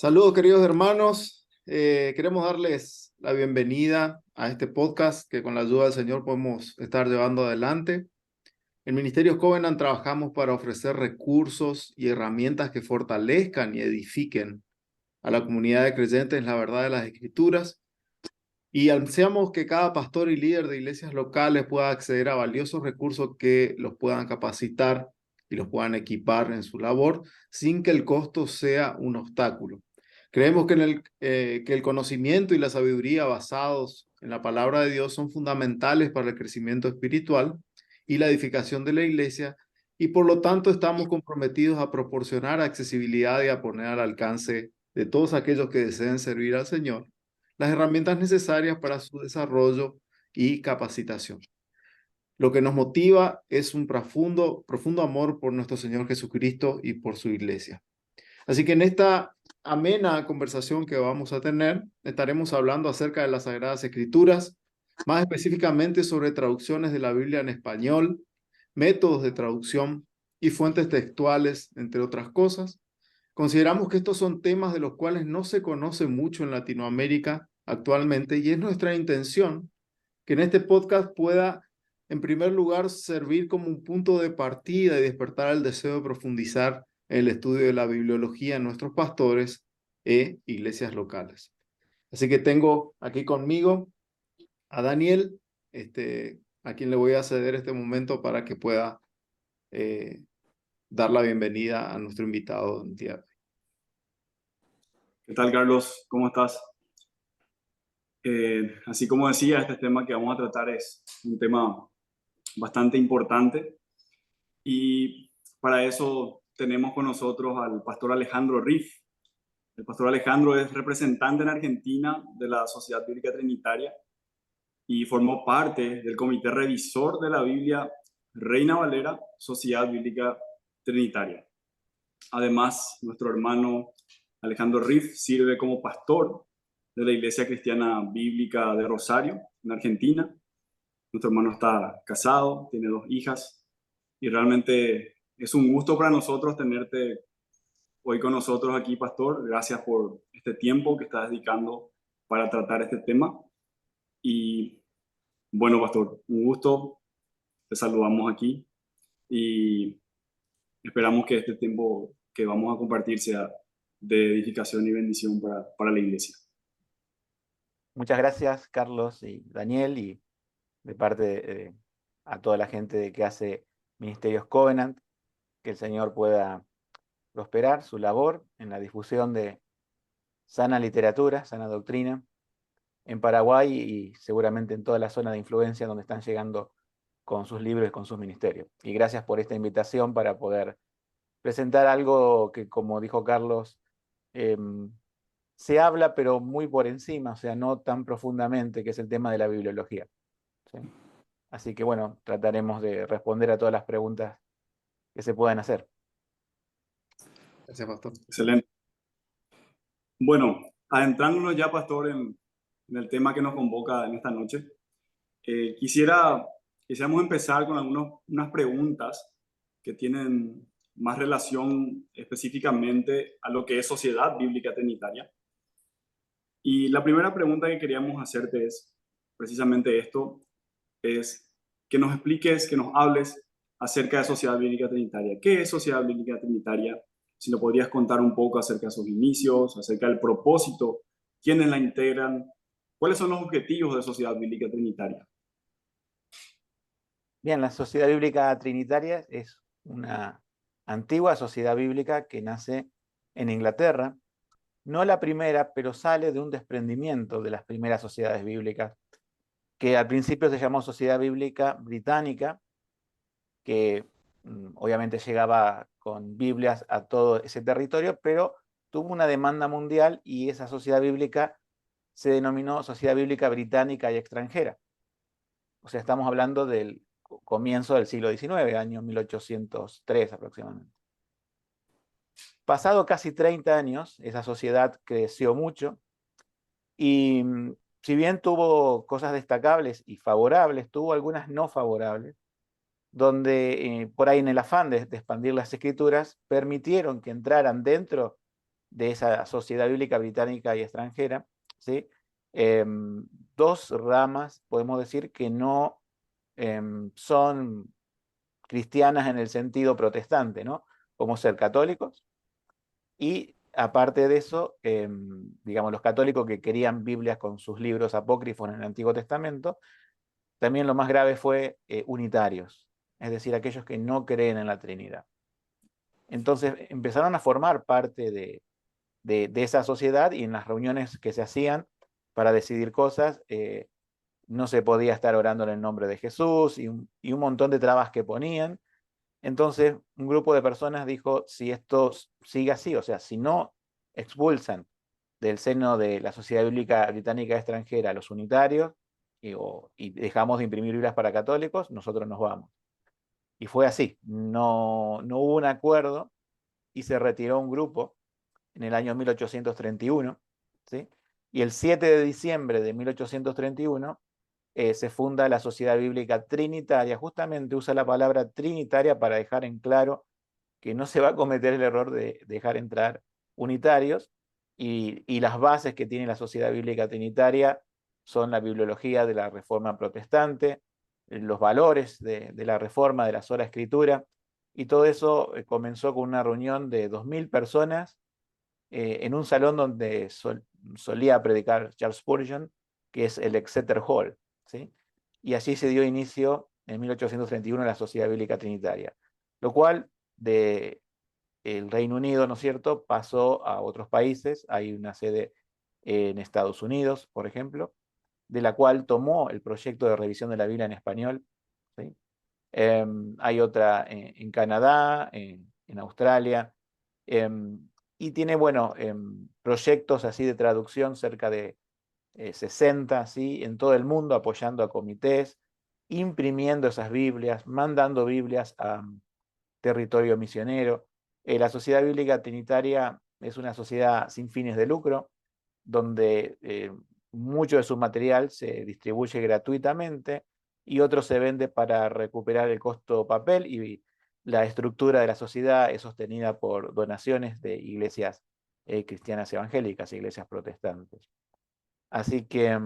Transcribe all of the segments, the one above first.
Saludos, queridos hermanos. Queremos darles la bienvenida a este podcast que con la ayuda del Señor podemos estar llevando adelante. En Ministerios Covenant trabajamos para ofrecer recursos y herramientas que fortalezcan y edifiquen a la comunidad de creyentes en la verdad de las Escrituras. Y ansiamos que cada pastor y líder de iglesias locales pueda acceder a valiosos recursos que los puedan capacitar y los puedan equipar en su labor sin que el costo sea un obstáculo. Creemos que el conocimiento y la sabiduría basados en la palabra de Dios son fundamentales para el crecimiento espiritual y la edificación de la iglesia, y por lo tanto estamos comprometidos a proporcionar accesibilidad y a poner al alcance de todos aquellos que deseen servir al Señor las herramientas necesarias para su desarrollo y capacitación. Lo que nos motiva es un profundo amor por nuestro Señor Jesucristo y por su iglesia. Así que en esta amena conversación que vamos a tener, estaremos hablando acerca de las Sagradas Escrituras, más específicamente sobre traducciones de la Biblia en español, métodos de traducción y fuentes textuales, entre otras cosas. Consideramos que estos son temas de los cuales no se conoce mucho en Latinoamérica actualmente, y es nuestra intención que en este podcast pueda, en primer lugar, servir como un punto de partida y despertar el deseo de profundizar en el estudio de la bibliología en nuestros pastores e iglesias locales. Así que tengo aquí conmigo a Daniel, a quien le voy a ceder este momento para que pueda dar la bienvenida a nuestro invitado del día de hoy. ¿Qué tal, Carlos? ¿Cómo estás? Así como decía, este tema que vamos a tratar es un tema bastante importante y para eso tenemos con nosotros al pastor Alejandro Riff. El pastor Alejandro es representante en Argentina de la Sociedad Bíblica Trinitaria y formó parte del comité revisor de la Biblia Reina Valera, Sociedad Bíblica Trinitaria. Además, nuestro hermano Alejandro Riff sirve como pastor de la Iglesia Cristiana Bíblica de Rosario, en Argentina. Nuestro hermano está casado, tiene 2 hijas y realmente es un gusto para nosotros tenerte hoy con nosotros aquí, pastor. Gracias por este tiempo que estás dedicando para tratar este tema. Y bueno, pastor, un gusto. Te saludamos aquí y esperamos que este tiempo que vamos a compartir sea de edificación y bendición para la iglesia. Muchas gracias, Carlos y Daniel, y de parte a toda la gente que hace Ministerios Covenant, que el Señor pueda prosperar su labor en la difusión de sana literatura, sana doctrina, en Paraguay y seguramente en toda la zona de influencia donde están llegando con sus libros y con sus ministerios. Y gracias por esta invitación para poder presentar algo que, como dijo Carlos, se habla pero muy por encima, o sea, no tan profundamente, que es el tema de la bibliología, ¿sí? Así que bueno, trataremos de responder a todas las preguntas que se puedan hacer. Gracias, pastor. Excelente. Bueno, adentrándonos ya, pastor, en el tema que nos convoca en esta noche, quisiéramos empezar con unas preguntas que tienen más relación específicamente a lo que es Sociedad Bíblica Trinitaria. Y la primera pregunta que queríamos hacerte es precisamente esto, es que nos expliques, que nos hables acerca de Sociedad Bíblica Trinitaria. ¿Qué es Sociedad Bíblica Trinitaria? Si nos podrías contar un poco acerca de sus inicios, acerca del propósito, quiénes la integran, cuáles son los objetivos de Sociedad Bíblica Trinitaria. Bien, la Sociedad Bíblica Trinitaria es una antigua sociedad bíblica que nace en Inglaterra. No la primera, pero sale de un desprendimiento de las primeras sociedades bíblicas, que al principio se llamó Sociedad Bíblica Británica, que obviamente llegaba con Biblias a todo ese territorio, pero tuvo una demanda mundial y esa sociedad bíblica se denominó Sociedad Bíblica Británica y Extranjera. O sea, estamos hablando del comienzo del siglo XIX, año 1803 aproximadamente. Pasado casi 30 años, esa sociedad creció mucho y si bien tuvo cosas destacables y favorables, tuvo algunas no favorables, donde por ahí en el afán de expandir las escrituras, permitieron que entraran dentro de esa sociedad bíblica británica y extranjera, ¿sí? Dos ramas, podemos decir, que no son cristianas en el sentido protestante, ¿no? Como ser católicos y aparte de eso, digamos, los católicos que querían Biblias con sus libros apócrifos en el Antiguo Testamento, también lo más grave fue unitarios, es decir, aquellos que no creen en la Trinidad. Entonces empezaron a formar parte de esa sociedad y en las reuniones que se hacían para decidir cosas, no se podía estar orando en el nombre de Jesús y un montón de trabas que ponían. Entonces, un grupo de personas dijo, si esto sigue así, o sea, si no expulsan del seno de la Sociedad Bíblica Británica Extranjera a los unitarios y dejamos de imprimir Biblias para católicos, nosotros nos vamos. Y fue así, no hubo un acuerdo y se retiró un grupo en el año 1831, ¿sí? Y el 7 de diciembre de 1831 se funda la Sociedad Bíblica Trinitaria, justamente usa la palabra trinitaria para dejar en claro que no se va a cometer el error de dejar entrar unitarios y las bases que tiene la Sociedad Bíblica Trinitaria son la bibliología de la Reforma Protestante, los valores de la Reforma, de la sola Escritura, y todo eso comenzó con una reunión de 2000 personas en un salón donde solía predicar Charles Spurgeon, que es el Exeter Hall, ¿sí? Y allí se dio inicio en 1831 a la Sociedad Bíblica Trinitaria, lo cual de el Reino Unido, ¿no es cierto?, pasó a otros países. Hay una sede en Estados Unidos, por ejemplo, de la cual tomó el proyecto de revisión de la Biblia en español, ¿sí? Hay otra en Canadá, en Australia, y tiene, bueno, proyectos así de traducción, cerca de 60, ¿sí? En todo el mundo, apoyando a comités, imprimiendo esas Biblias, mandando Biblias a territorio misionero. La Sociedad Bíblica Trinitaria es una sociedad sin fines de lucro, donde mucho de su material se distribuye gratuitamente y otro se vende para recuperar el costo papel, y la estructura de la sociedad es sostenida por donaciones de iglesias cristianas evangélicas, iglesias protestantes. Así que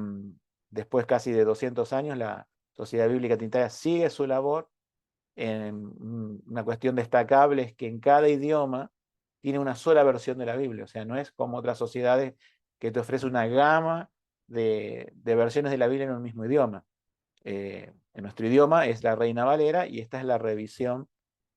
después casi de 200 años, la Sociedad Bíblica Trinitaria sigue su labor. Una cuestión destacable es que en cada idioma tiene una sola versión de la Biblia, o sea, no es como otras sociedades que te ofrece una gama de versiones de la Biblia en un mismo idioma. En nuestro idioma es la Reina Valera y esta es la revisión,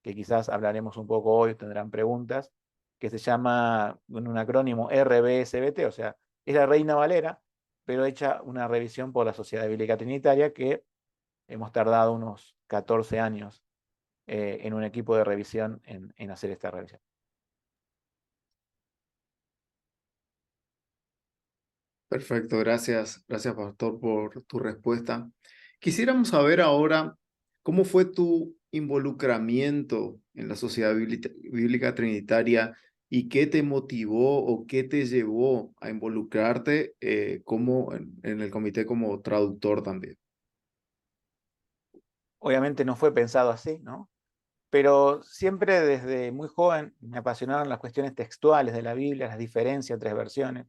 que quizás hablaremos un poco hoy, tendrán preguntas, que se llama en un acrónimo RBSBT, o sea, es la Reina Valera, pero hecha una revisión por la Sociedad Bíblica Trinitaria, que hemos tardado unos 14 años en un equipo de revisión en hacer esta revisión. Perfecto, gracias, gracias Pastor por tu respuesta. Quisiéramos saber ahora cómo fue tu involucramiento en la Sociedad Bíblica Trinitaria y qué te motivó o qué te llevó a involucrarte como en el comité como traductor también. Obviamente no fue pensado así, ¿no? Pero siempre desde muy joven me apasionaron las cuestiones textuales de la Biblia, las diferencias entre versiones.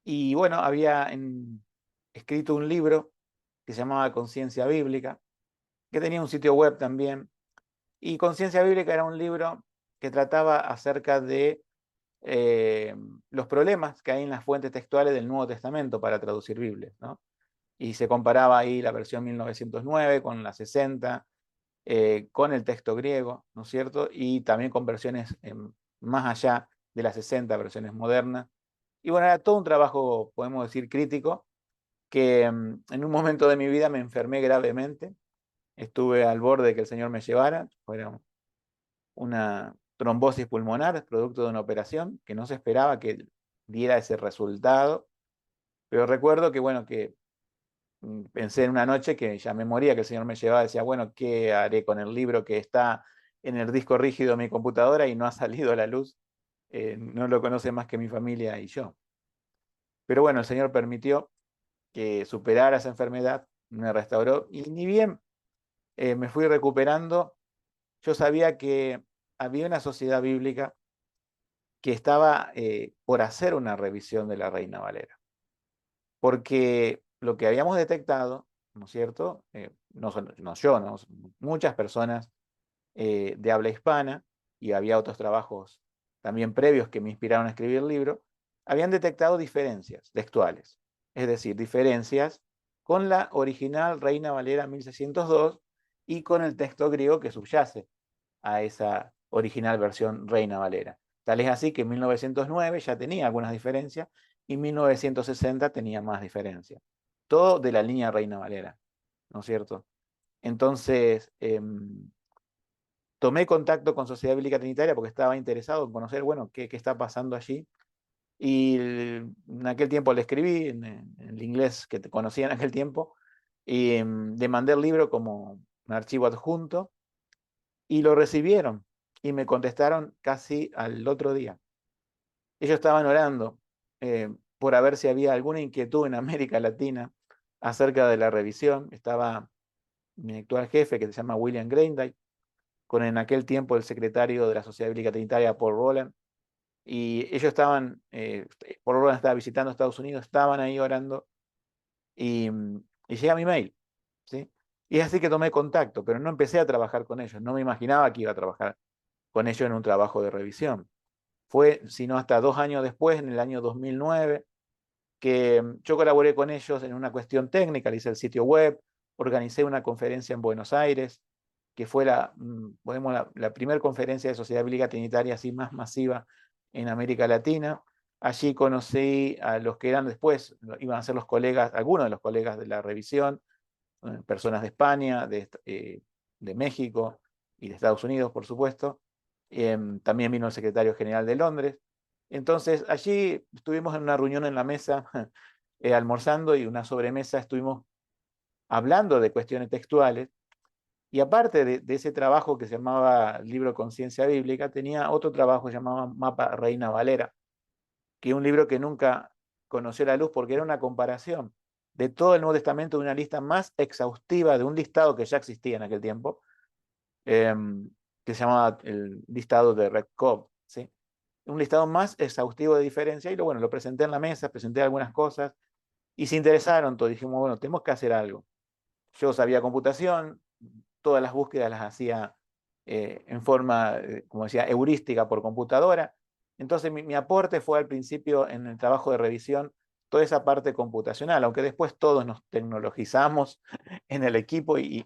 Y bueno, había escrito un libro que se llamaba Conciencia Bíblica, que tenía un sitio web también. Y Conciencia Bíblica era un libro que trataba acerca de los problemas que hay en las fuentes textuales del Nuevo Testamento para traducir Biblias, ¿no? Y se comparaba ahí la versión 1909 con la 60, con el texto griego, ¿no es cierto? Y también con versiones más allá de las 60, versiones modernas. Y bueno, era todo un trabajo, podemos decir, crítico, que en un momento de mi vida me enfermé gravemente. Estuve al borde de que el Señor me llevara. Fuera una trombosis pulmonar, producto de una operación que no se esperaba que diera ese resultado. Pero recuerdo que, bueno, que pensé en una noche que ya me moría, que el Señor me llevaba, decía, bueno, ¿qué haré con el libro que está en el disco rígido de mi computadora y no ha salido a la luz? No lo conoce más que mi familia y yo. Pero bueno, el Señor permitió que superara esa enfermedad, me restauró y ni bien me fui recuperando, yo sabía que había una sociedad bíblica que estaba por hacer una revisión de la Reina Valera. Porque lo que habíamos detectado, ¿no es cierto? No yo, ¿no? Muchas personas de habla hispana, y había otros trabajos también previos que me inspiraron a escribir el libro, habían detectado diferencias textuales, es decir, diferencias con la original Reina Valera 1602 y con el texto griego que subyace a esa original versión Reina Valera. Tal es así que en 1909 ya tenía algunas diferencias y 1960 tenía más diferencias. Todo de la línea Reina Valera, ¿no es cierto? Entonces, tomé contacto con Sociedad Bíblica Trinitaria porque estaba interesado en conocer, bueno, qué está pasando allí. Y en aquel tiempo le escribí en el inglés que te conocía en aquel tiempo, y le mandé el libro como un archivo adjunto y lo recibieron y me contestaron casi al otro día. Ellos estaban orando por a ver si había alguna inquietud en América Latina acerca de la revisión. Estaba mi actual jefe, que se llama William Greenday, con en aquel tiempo el secretario de la Sociedad Bíblica Trinitaria, Paul Rowland, y ellos estaban, Paul Rowland estaba visitando Estados Unidos, estaban ahí orando, y llega mi mail, ¿sí? Y es así que tomé contacto, pero no empecé a trabajar con ellos, no me imaginaba que iba a trabajar con ellos en un trabajo de revisión. Fue, sino hasta 2 años después, en el año 2009, que yo colaboré con ellos en una cuestión técnica, le hice el sitio web, organicé una conferencia en Buenos Aires, que fue la primera conferencia de Sociedad Bíblica Trinitaria así más masiva en América Latina. Allí conocí a los que eran después, iban a ser los colegas, algunos de los colegas de la revisión, personas de España, de México y de Estados Unidos, por supuesto. También vino el secretario general de Londres. Entonces, allí estuvimos en una reunión en la mesa, almorzando, y una sobremesa estuvimos hablando de cuestiones textuales. Y aparte de ese trabajo que se llamaba Libro Conciencia Bíblica, tenía otro trabajo que se llamaba Mapa Reina Valera, que es un libro que nunca conoció la luz porque era una comparación de todo el Nuevo Testamento, de una lista más exhaustiva, de un listado que ya existía en aquel tiempo, que se llamaba el listado de Red Cobb, ¿sí? Un listado más exhaustivo de diferencia, y bueno, lo presenté en la mesa, presenté algunas cosas, y se interesaron todos, dijimos, bueno, tenemos que hacer algo. Yo sabía computación, todas las búsquedas las hacía en forma, como decía, heurística por computadora. Entonces mi aporte fue al principio en el trabajo de revisión toda esa parte computacional, aunque después todos nos tecnologizamos en el equipo y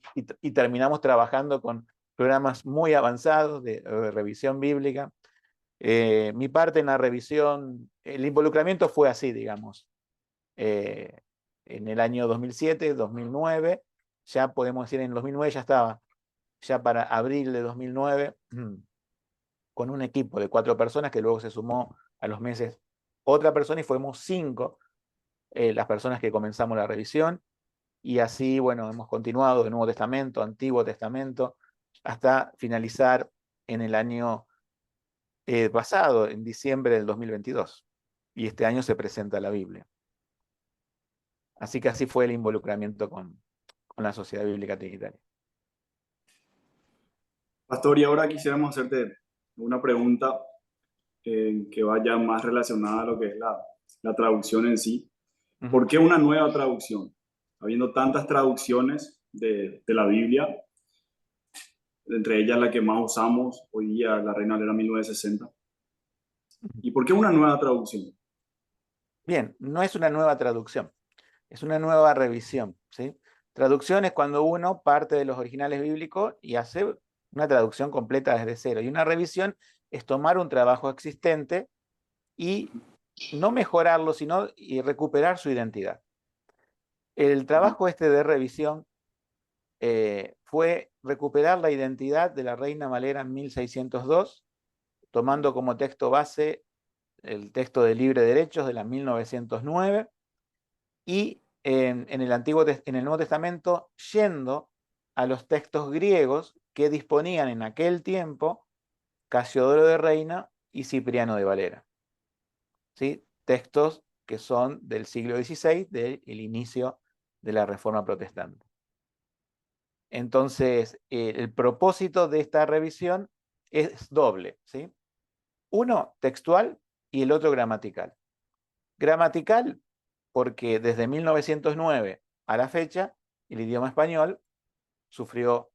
terminamos trabajando con programas muy avanzados de revisión bíblica. Mi parte en la revisión, el involucramiento fue así, digamos. Eh, en el año 2007, 2009, ya podemos decir, en el 2009 ya estaba, ya para abril de 2009, con un equipo de 4 personas, que luego se sumó a los meses otra persona, y fuimos 5 las personas que comenzamos la revisión, y así, bueno, hemos continuado de Nuevo Testamento, Antiguo Testamento, hasta finalizar en el año pasado, en diciembre del 2022, y este año se presenta la Biblia. Así que así fue el involucramiento con la Sociedad Bíblica Trinitaria. Pastor, y ahora quisiéramos hacerte una pregunta que vaya más relacionada a lo que es la traducción en sí. ¿Por qué una nueva traducción? Habiendo tantas traducciones de la Biblia, entre ellas la que más usamos hoy día, la Reina Valera 1960. ¿Y por qué una nueva traducción? Bien, no es una nueva traducción, es una nueva revisión, ¿sí? Traducción es cuando uno parte de los originales bíblicos y hace una traducción completa desde cero. Y una revisión es tomar un trabajo existente y no mejorarlo, sino y recuperar su identidad. El trabajo este de revisión fue recuperar la identidad de la Reina Valera 1602, tomando como texto base el texto de Libre Derechos de la 1909, y en el Nuevo Testamento yendo a los textos griegos que disponían en aquel tiempo Casiodoro de Reina y Cipriano de Valera, ¿sí? Textos que son del siglo XVI, del inicio de la Reforma Protestante. Entonces, el propósito de esta revisión es doble, ¿sí? Uno textual y el otro gramatical. Gramatical porque desde 1909 a la fecha el idioma español sufrió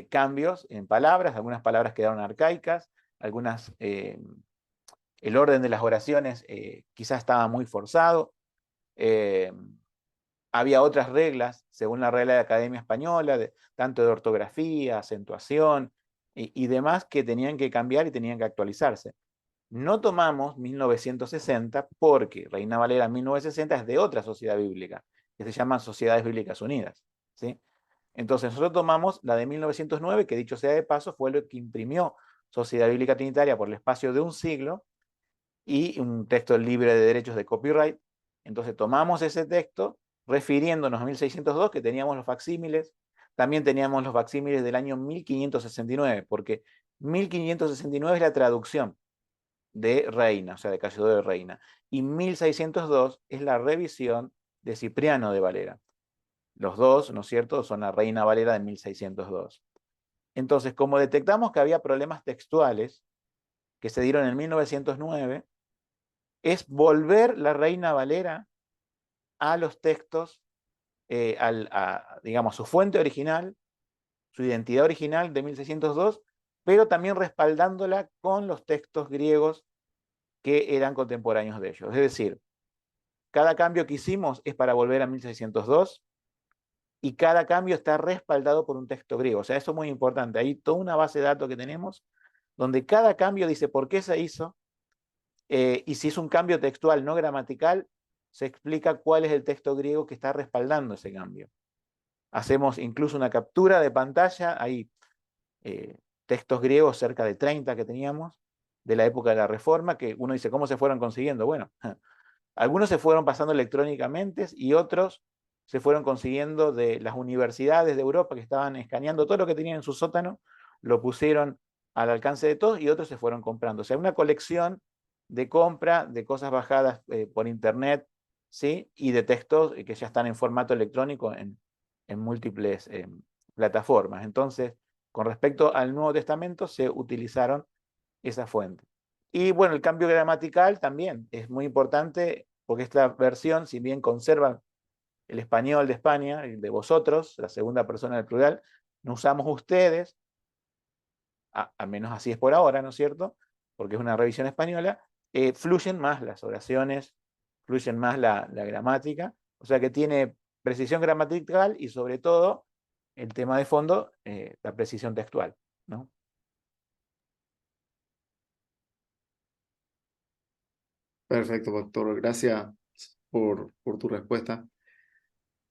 cambios en palabras, algunas palabras quedaron arcaicas, algunas, el orden de las oraciones quizás estaba muy forzado, había otras reglas, según la regla de la Academia Española, tanto de ortografía, acentuación y demás, que tenían que cambiar y tenían que actualizarse. No tomamos 1960 porque Reina Valera 1960 es de otra sociedad bíblica, que se llama Sociedades Bíblicas Unidas, ¿sí? Entonces nosotros tomamos la de 1909, que dicho sea de paso, fue lo que imprimió Sociedad Bíblica Trinitaria por el espacio de un siglo, y un texto libre de derechos de copyright. Entonces tomamos ese texto, refiriéndonos a 1602, que teníamos los facsímiles, también teníamos los facsímiles del año 1569, porque 1569 es la traducción de Reina, o sea, de Cayodoro de Reina, y 1602 es la revisión de Cipriano de Valera. Los dos, ¿no es cierto?, son la Reina Valera de 1602. Entonces, como detectamos que había problemas textuales que se dieron en 1909, es volver la Reina Valera a los textos, digamos, su fuente original, su identidad original de 1602, pero también respaldándola con los textos griegos que eran contemporáneos de ellos. Es decir, cada cambio que hicimos es para volver a 1602 y cada cambio está respaldado por un texto griego. O sea, eso es muy importante. Hay toda una base de datos que tenemos donde cada cambio dice por qué se hizo, y si es un cambio textual no gramatical, se explica cuál es el texto griego que está respaldando ese cambio. Hacemos incluso una captura de pantalla, hay textos griegos, cerca de 30 que teníamos, de la época de la Reforma, que uno dice, ¿cómo se fueron consiguiendo? Bueno, algunos se fueron pasando electrónicamente y otros se fueron consiguiendo de las universidades de Europa que estaban escaneando todo lo que tenían en su sótano, lo pusieron al alcance de todos y otros se fueron comprando. O sea, una colección de compra de cosas bajadas por internet, ¿sí? Y de textos que ya están en formato electrónico en múltiples plataformas. Entonces, con respecto al Nuevo Testamento, se utilizaron esa fuente. Y bueno, el cambio gramatical también es muy importante porque esta versión, si bien conserva el español de España, el de vosotros, la segunda persona del plural, no usamos ustedes, al menos así es por ahora, ¿no es cierto? Porque es una revisión española, fluyen más las oraciones, fluyen más la gramática, o sea que tiene precisión gramatical y sobre todo el tema de fondo, la precisión textual, ¿no? Perfecto, doctor. Gracias por tu respuesta.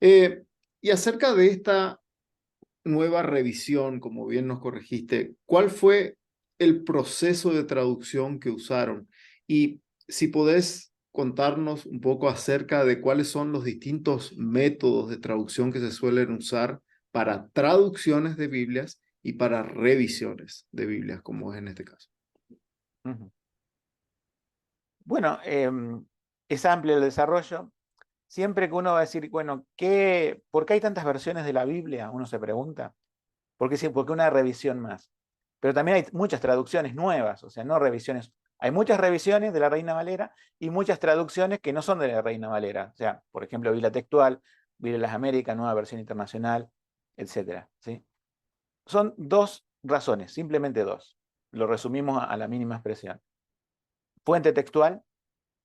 Eh, y acerca de esta nueva revisión, como bien nos corregiste, ¿cuál fue el proceso de traducción que usaron? Y si podés contarnos un poco acerca de cuáles son los distintos métodos de traducción que se suelen usar para traducciones de Biblias y para revisiones de Biblias, como es en este caso. Uh-huh. Bueno, es amplio el desarrollo. Siempre que uno va a decir, bueno, ¿por qué hay tantas versiones de la Biblia? Uno se pregunta. ¿Por qué una revisión más? Pero también hay muchas traducciones nuevas, o sea, no revisiones. Hay muchas revisiones de la Reina Valera y muchas traducciones que no son de la Reina Valera. O sea, por ejemplo, Biblia Textual, Biblia de las Américas, Nueva Versión Internacional, etc. ¿Sí? Son dos razones, simplemente dos. Lo resumimos a la mínima expresión. Fuente textual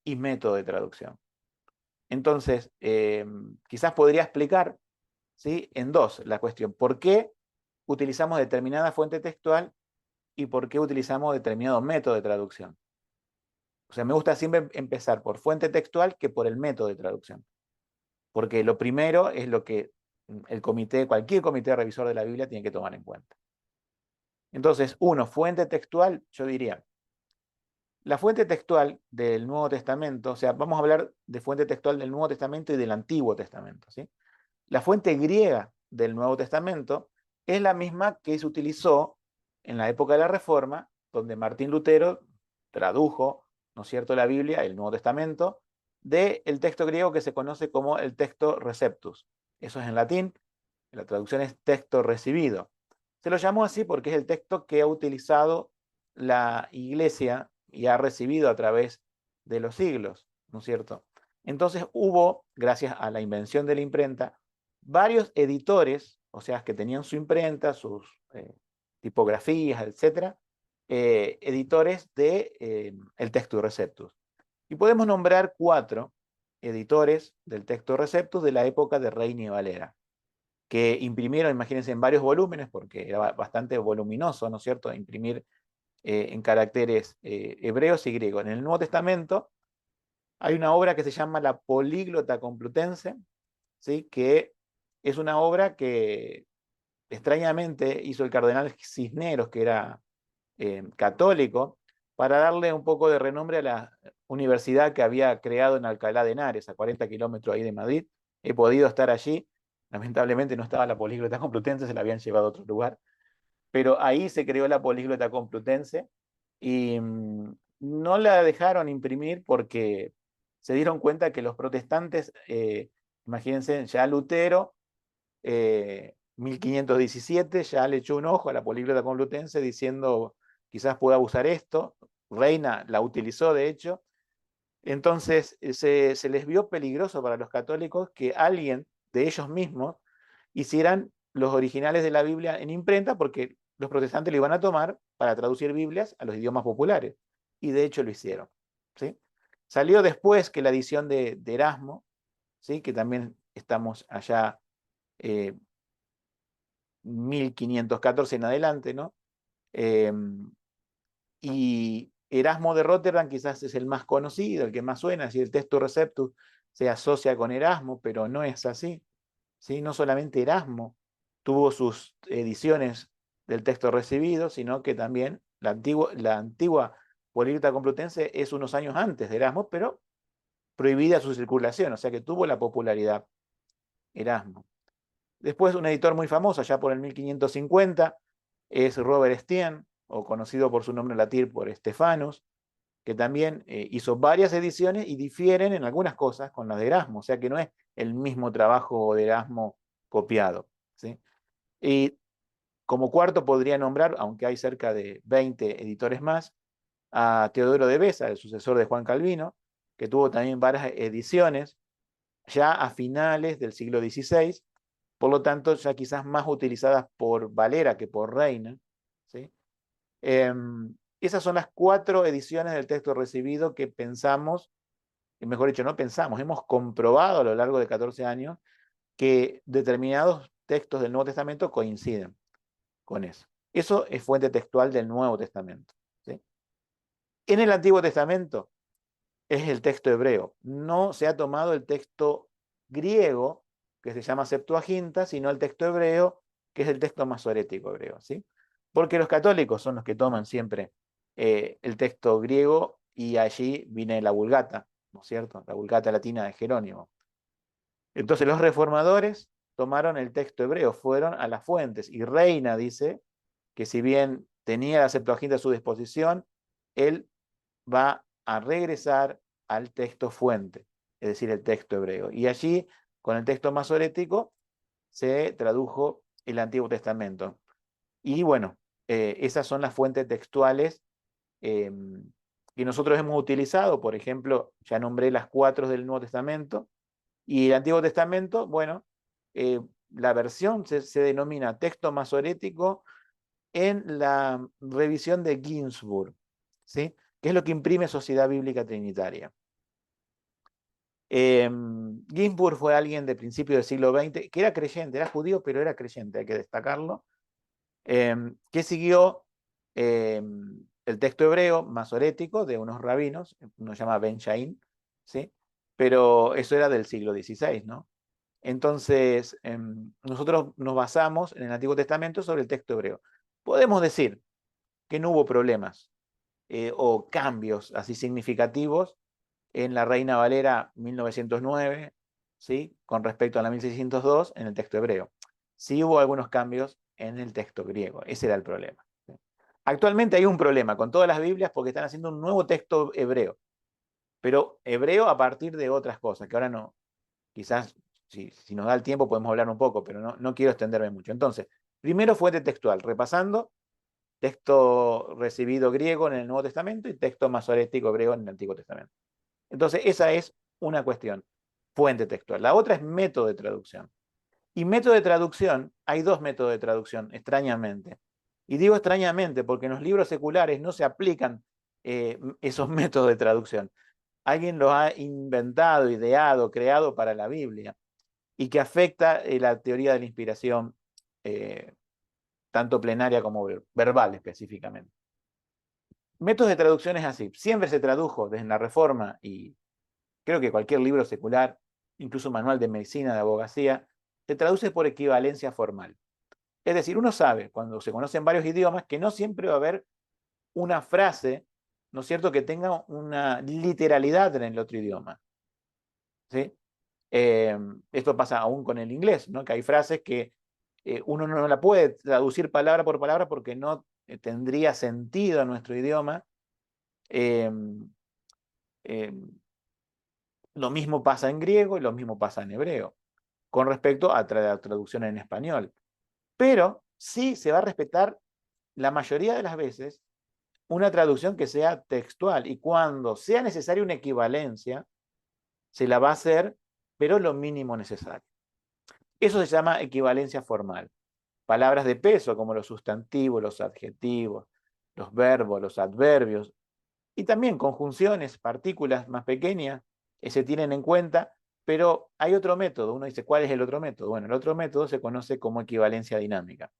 y método de traducción. Entonces, quizás podría explicar, ¿sí?, en dos la cuestión. ¿Por qué utilizamos determinada fuente textual y por qué utilizamos determinado método de traducción? O sea, me gusta siempre empezar por fuente textual que por el método de traducción. Porque lo primero es lo que cualquier comité revisor de la Biblia tiene que tomar en cuenta. Entonces, fuente textual, yo diría, la fuente textual del Nuevo Testamento, o sea, vamos a hablar de fuente textual del Nuevo Testamento y del Antiguo Testamento, ¿sí? La fuente griega del Nuevo Testamento es la misma que se utilizó en la época de la Reforma, donde Martín Lutero tradujo, ¿no es cierto?, la Biblia, el Nuevo Testamento, del texto griego que se conoce como el texto receptus. Eso es en latín, la traducción es texto recibido. Se lo llamó así porque es el texto que ha utilizado la Iglesia y ha recibido a través de los siglos, ¿no es cierto? Entonces hubo, gracias a la invención de la imprenta, varios editores, o sea, que tenían su imprenta, sus tipografías, etcétera, editores de el Textus Receptus. Y podemos nombrar 4 editores del Textus Receptus de la época de Reina y Valera, que imprimieron, imagínense, en varios volúmenes, porque era bastante voluminoso, ¿no es cierto?, imprimir en caracteres hebreos y griegos. En el Nuevo Testamento hay una obra que se llama La Políglota Complutense, ¿sí?, que es una obra que extrañamente hizo el cardenal Cisneros, que era católico, para darle un poco de renombre a la universidad que había creado en Alcalá de Henares, a 40 kilómetros ahí de Madrid. He podido estar allí. Lamentablemente no estaba la Políglota Complutense, se la habían llevado a otro lugar. Pero ahí se creó la Políglota Complutense y no la dejaron imprimir porque se dieron cuenta que los protestantes, imagínense, ya Lutero, 1517, ya le echó un ojo a la Políglota Complutense diciendo quizás pueda usar esto. Reina la utilizó, de hecho. Entonces se les vio peligroso para los católicos que alguien de ellos mismos hicieran los originales de la Biblia en imprenta, porque los protestantes lo iban a tomar para traducir Biblias a los idiomas populares. Y de hecho lo hicieron, ¿sí? Salió después que la edición de Erasmo, ¿sí?, que también estamos allá 1514 en adelante, ¿no? Y Erasmo de Rotterdam quizás es el más conocido, el que más suena, si el Textus Receptus se asocia con Erasmo, pero no es así, ¿sí? No solamente Erasmo tuvo sus ediciones del texto recibido, sino que también la antigua Políglota Complutense es unos años antes de Erasmo, pero prohibida su circulación, o sea que tuvo la popularidad Erasmo. Después un editor muy famoso, ya por el 1550, es Robert Estienne, o conocido por su nombre latín por Stephanus, que también hizo varias ediciones y difieren en algunas cosas con las de Erasmo, o sea que no es el mismo trabajo de Erasmo copiado, ¿sí? Y como cuarto podría nombrar, aunque hay cerca de 20 editores más, a Teodoro de Beza, el sucesor de Juan Calvino, que tuvo también varias ediciones ya a finales del siglo XVI, por lo tanto ya quizás más utilizadas por Valera que por Reina, ¿sí? Esas son las 4 ediciones del texto recibido que pensamos, mejor dicho, no pensamos, hemos comprobado a lo largo de 14 años que determinados textos del Nuevo Testamento coinciden con eso. Eso es fuente textual del Nuevo Testamento, ¿sí? En el Antiguo Testamento es el texto hebreo. No se ha tomado el texto griego, que se llama Septuaginta, sino el texto hebreo, que es el texto masorético hebreo, ¿sí? Porque los católicos son los que toman siempre el texto griego y allí viene la Vulgata, ¿no es cierto? La Vulgata latina de Jerónimo. Entonces los reformadores tomaron el texto hebreo, fueron a las fuentes, y Reina dice que si bien tenía la Septuaginta a su disposición, él va a regresar al texto fuente, es decir, el texto hebreo. Y allí, con el texto masorético, se tradujo el Antiguo Testamento. Y bueno, esas son las fuentes textuales que nosotros hemos utilizado. Por ejemplo, ya nombré las 4 del Nuevo Testamento. Y el Antiguo Testamento, bueno, la versión se denomina texto masorético en la revisión de Ginsburg, ¿sí?, que es lo que imprime Sociedad Bíblica Trinitaria. Ginsburg fue alguien de principios del siglo XX, que era creyente, era judío, pero era creyente, hay que destacarlo, que siguió el texto hebreo masorético de unos rabinos, uno se llama Ben Shain, ¿sí?, pero eso era del siglo XVI, ¿no? Entonces, nosotros nos basamos en el Antiguo Testamento sobre el texto hebreo. Podemos decir que no hubo problemas o cambios así significativos en la Reina Valera 1909, ¿sí?, con respecto a la 1602 en el texto hebreo. Sí hubo algunos cambios en el texto griego, ese era el problema, ¿sí? Actualmente hay un problema con todas las Biblias porque están haciendo un nuevo texto hebreo, pero hebreo a partir de otras cosas, que ahora no, quizás si nos da el tiempo podemos hablar un poco, pero no quiero extenderme mucho. Entonces, primero fuente textual, repasando, texto recibido griego en el Nuevo Testamento y texto masorético griego en el Antiguo Testamento. Entonces, esa es una cuestión, fuente textual. La otra es método de traducción. Y método de traducción, hay dos métodos de traducción, extrañamente. Y digo extrañamente porque en los libros seculares no se aplican esos métodos de traducción. Alguien los ha inventado, ideado, creado para la Biblia y que afecta la teoría de la inspiración, tanto plenaria como verbal específicamente. Métodos de traducción es así. Siempre se tradujo desde la Reforma y creo que cualquier libro secular, incluso manual de medicina, de abogacía, se traduce por equivalencia formal. Es decir, uno sabe, cuando se conocen varios idiomas, que no siempre va a haber una frase, ¿no es cierto?, que tenga una literalidad en el otro idioma. ¿Sí? Esto pasa aún con el inglés, ¿no? Que hay frases que uno no la puede traducir palabra por palabra porque no tendría sentido en nuestro idioma. Eh, eh, lo mismo pasa en griego y lo mismo pasa en hebreo, con respecto a la traducción en español. Pero sí se va a respetar la mayoría de las veces una traducción que sea textual y cuando sea necesaria una equivalencia, se la va a hacer, pero lo mínimo necesario. Eso se llama equivalencia formal. Palabras de peso como los sustantivos, los adjetivos, los verbos, los adverbios y también conjunciones, partículas más pequeñas se tienen en cuenta, pero hay otro método. Uno dice, ¿cuál es el otro método? Bueno, el otro método se conoce como equivalencia dinámica.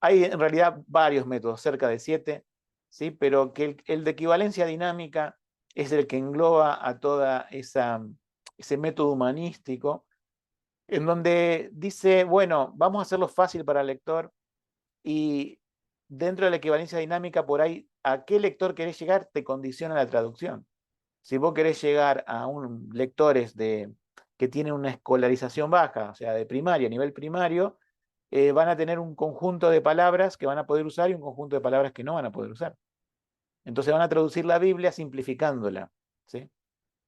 Hay en realidad varios métodos, cerca de 7, ¿sí? Pero que el de equivalencia dinámica es el que engloba a toda ese método humanístico, en donde dice, bueno, vamos a hacerlo fácil para el lector y dentro de la equivalencia dinámica, por ahí, a qué lector querés llegar te condiciona la traducción. Si vos querés llegar a lectores que tienen una escolarización baja, o sea, de primaria, nivel primario, van a tener un conjunto de palabras que van a poder usar y un conjunto de palabras que no van a poder usar. Entonces van a traducir la Biblia simplificándola, ¿sí?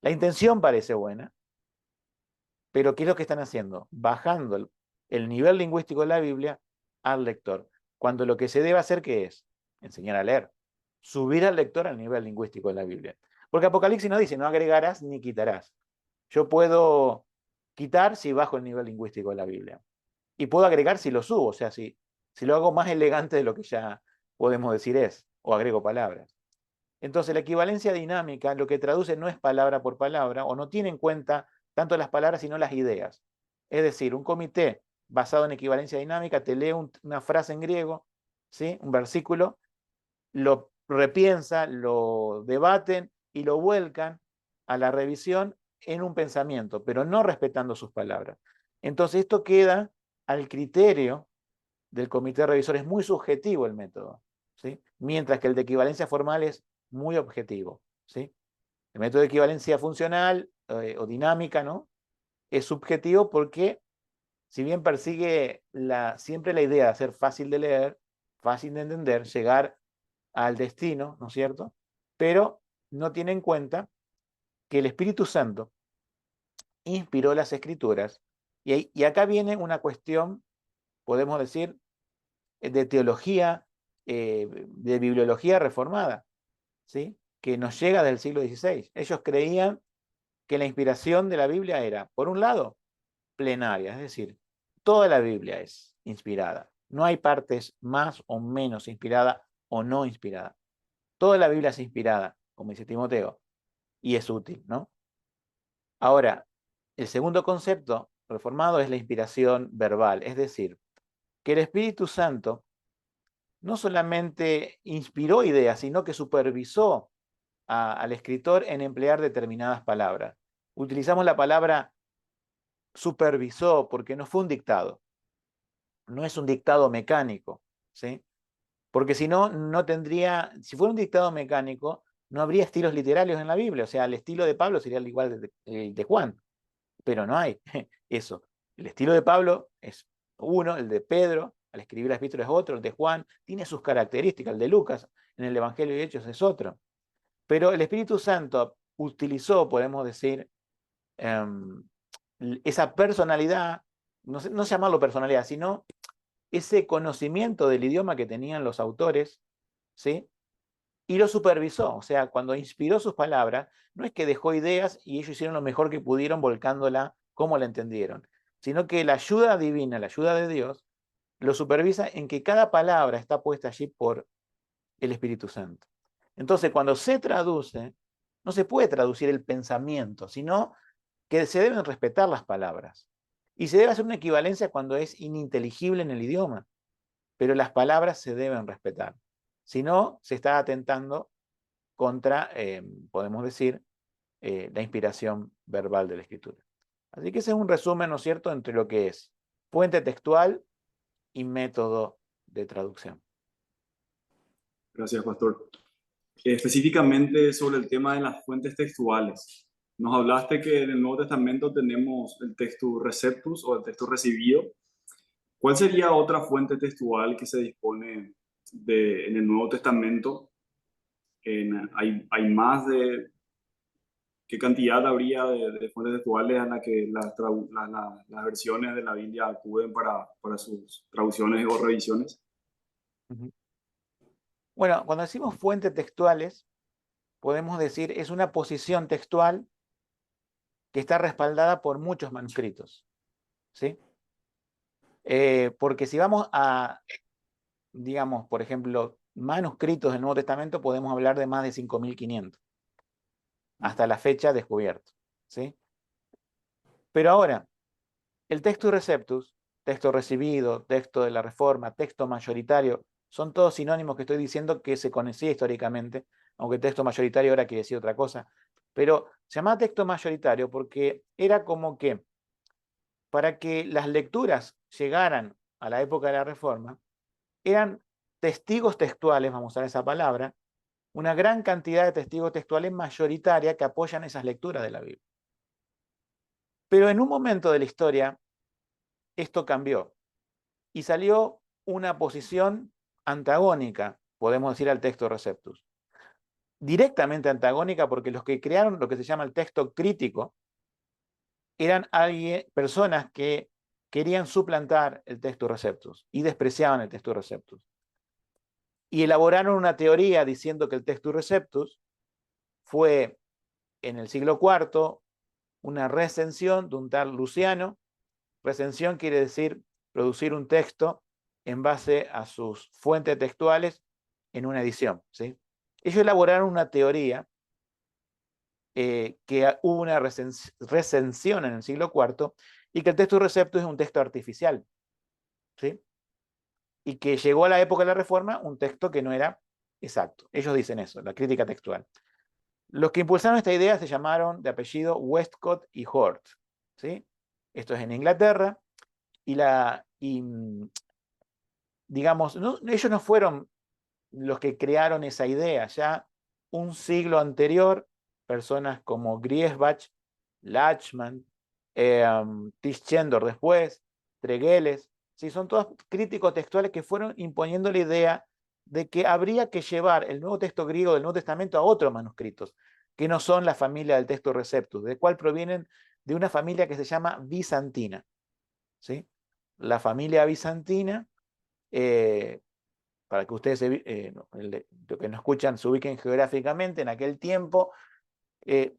La intención parece buena, pero ¿qué es lo que están haciendo? Bajando el nivel lingüístico de la Biblia al lector. Cuando lo que se debe hacer, ¿qué es? Enseñar a leer. Subir al lector al nivel lingüístico de la Biblia. Porque Apocalipsis no dice, no agregarás ni quitarás. Yo puedo quitar si bajo el nivel lingüístico de la Biblia. Y puedo agregar si lo subo, o sea, si lo hago más elegante de lo que ya podemos decir es, o agrego palabras. Entonces, la equivalencia dinámica lo que traduce no es palabra por palabra, o no tiene en cuenta tanto las palabras, sino las ideas. Es decir, un comité basado en equivalencia dinámica te lee una frase en griego, ¿sí? Un versículo, lo repiensa, lo debaten y lo vuelcan a la revisión en un pensamiento, pero no respetando sus palabras. Entonces, esto queda al criterio del comité revisor, es muy subjetivo el método, ¿sí? Mientras que el de equivalencia formal es muy objetivo, ¿sí? El método de equivalencia funcional o dinámica, ¿no? Es subjetivo porque, si bien persigue siempre la idea de hacer fácil de leer, fácil de entender, llegar al destino, ¿no es cierto? Pero no tiene en cuenta que el Espíritu Santo inspiró las Escrituras y acá viene una cuestión, podemos decir, de teología, de bibliología reformada, ¿sí? Que nos llega del siglo XVI. Ellos creían que la inspiración de la Biblia era, por un lado, plenaria, es decir, toda la Biblia es inspirada. No hay partes más o menos inspirada o no inspirada. Toda la Biblia es inspirada, como dice Timoteo, y es útil, ¿no? Ahora, el segundo concepto reformado es la inspiración verbal, es decir, que el Espíritu Santo no solamente inspiró ideas, sino que supervisó al escritor en emplear determinadas palabras. Utilizamos la palabra supervisó porque no fue un dictado, no es un dictado mecánico, ¿sí? Porque si no, no tendría, si fuera un dictado mecánico, no habría estilos literarios en la Biblia, o sea, el estilo de Pablo sería el igual de Juan, pero no hay eso. El estilo de Pablo es uno, el de Pedro, al escribir las epístolas es otro, el de Juan tiene sus características, el de Lucas en el Evangelio de Hechos es otro. Pero el Espíritu Santo utilizó, podemos decir, esa personalidad, no sé, no llamarlo personalidad, sino ese conocimiento del idioma que tenían los autores, ¿sí? Y lo supervisó, o sea, cuando inspiró sus palabras, no es que dejó ideas y ellos hicieron lo mejor que pudieron volcándola como la entendieron, sino que la ayuda divina, la ayuda de Dios, lo supervisa en que cada palabra está puesta allí por el Espíritu Santo. Entonces, cuando se traduce, no se puede traducir el pensamiento, sino que se deben respetar las palabras. Y se debe hacer una equivalencia cuando es ininteligible en el idioma, pero las palabras se deben respetar. Si no, se está atentando contra, podemos decir, la inspiración verbal de la Escritura. Así que ese es un resumen, ¿no es cierto?, entre lo que es fuente textual y método de traducción. Gracias, pastor. Específicamente sobre el tema de las fuentes textuales. Nos hablaste que en el Nuevo Testamento tenemos el textus receptus o el texto recibido. ¿Cuál sería otra fuente textual que se dispone en el Nuevo Testamento? Hay más de... ¿Qué cantidad habría de fuentes textuales a la que las versiones de la Biblia acuden para sus traducciones o revisiones? Bueno, cuando decimos fuentes textuales, podemos decir es una posición textual que está respaldada por muchos manuscritos, ¿sí? Porque si vamos a, digamos, por ejemplo, manuscritos del Nuevo Testamento, podemos hablar de más de 5.500, hasta la fecha descubierto, ¿sí? Pero ahora, el textus receptus, texto recibido, texto de la Reforma, texto mayoritario, son todos sinónimos que estoy diciendo que se conocía históricamente, aunque texto mayoritario ahora quiere decir otra cosa. Pero se llamaba texto mayoritario porque era como que para que las lecturas llegaran a la época de la Reforma, eran testigos textuales, vamos a usar esa palabra, una gran cantidad de testigos textuales mayoritaria que apoyan esas lecturas de la Biblia. Pero en un momento de la historia, esto cambió y salió una posición antagónica, podemos decir, al texto receptus. Directamente antagónica porque los que crearon lo que se llama el texto crítico eran personas que querían suplantar el texto receptus y despreciaban el texto receptus. Y elaboraron una teoría diciendo que el texto receptus fue en el siglo IV una recensión de un tal Luciano. Recensión quiere decir producir un texto en base a sus fuentes textuales en una edición, ¿sí? Ellos elaboraron una teoría que hubo una recensión en el siglo IV y que el texto receptus es un texto artificial, ¿sí? Y que llegó a la época de la Reforma un texto que no era exacto. Ellos dicen eso, la crítica textual. Los que impulsaron esta idea se llamaron de apellido Westcott y Hort, ¿sí? Esto es en Inglaterra y digamos, ellos no fueron los que crearon esa idea. Ya un siglo anterior, personas como Griesbach, Lachmann, Tischendorf después, Tregelles, ¿sí? Son todos críticos textuales que fueron imponiendo la idea de que habría que llevar el nuevo texto griego del Nuevo Testamento a otros manuscritos, que no son la familia del texto receptus, de cual provienen de una familia que se llama bizantina, ¿sí? La familia bizantina, para que ustedes, lo que nos escuchan, se ubiquen geográficamente, en aquel tiempo,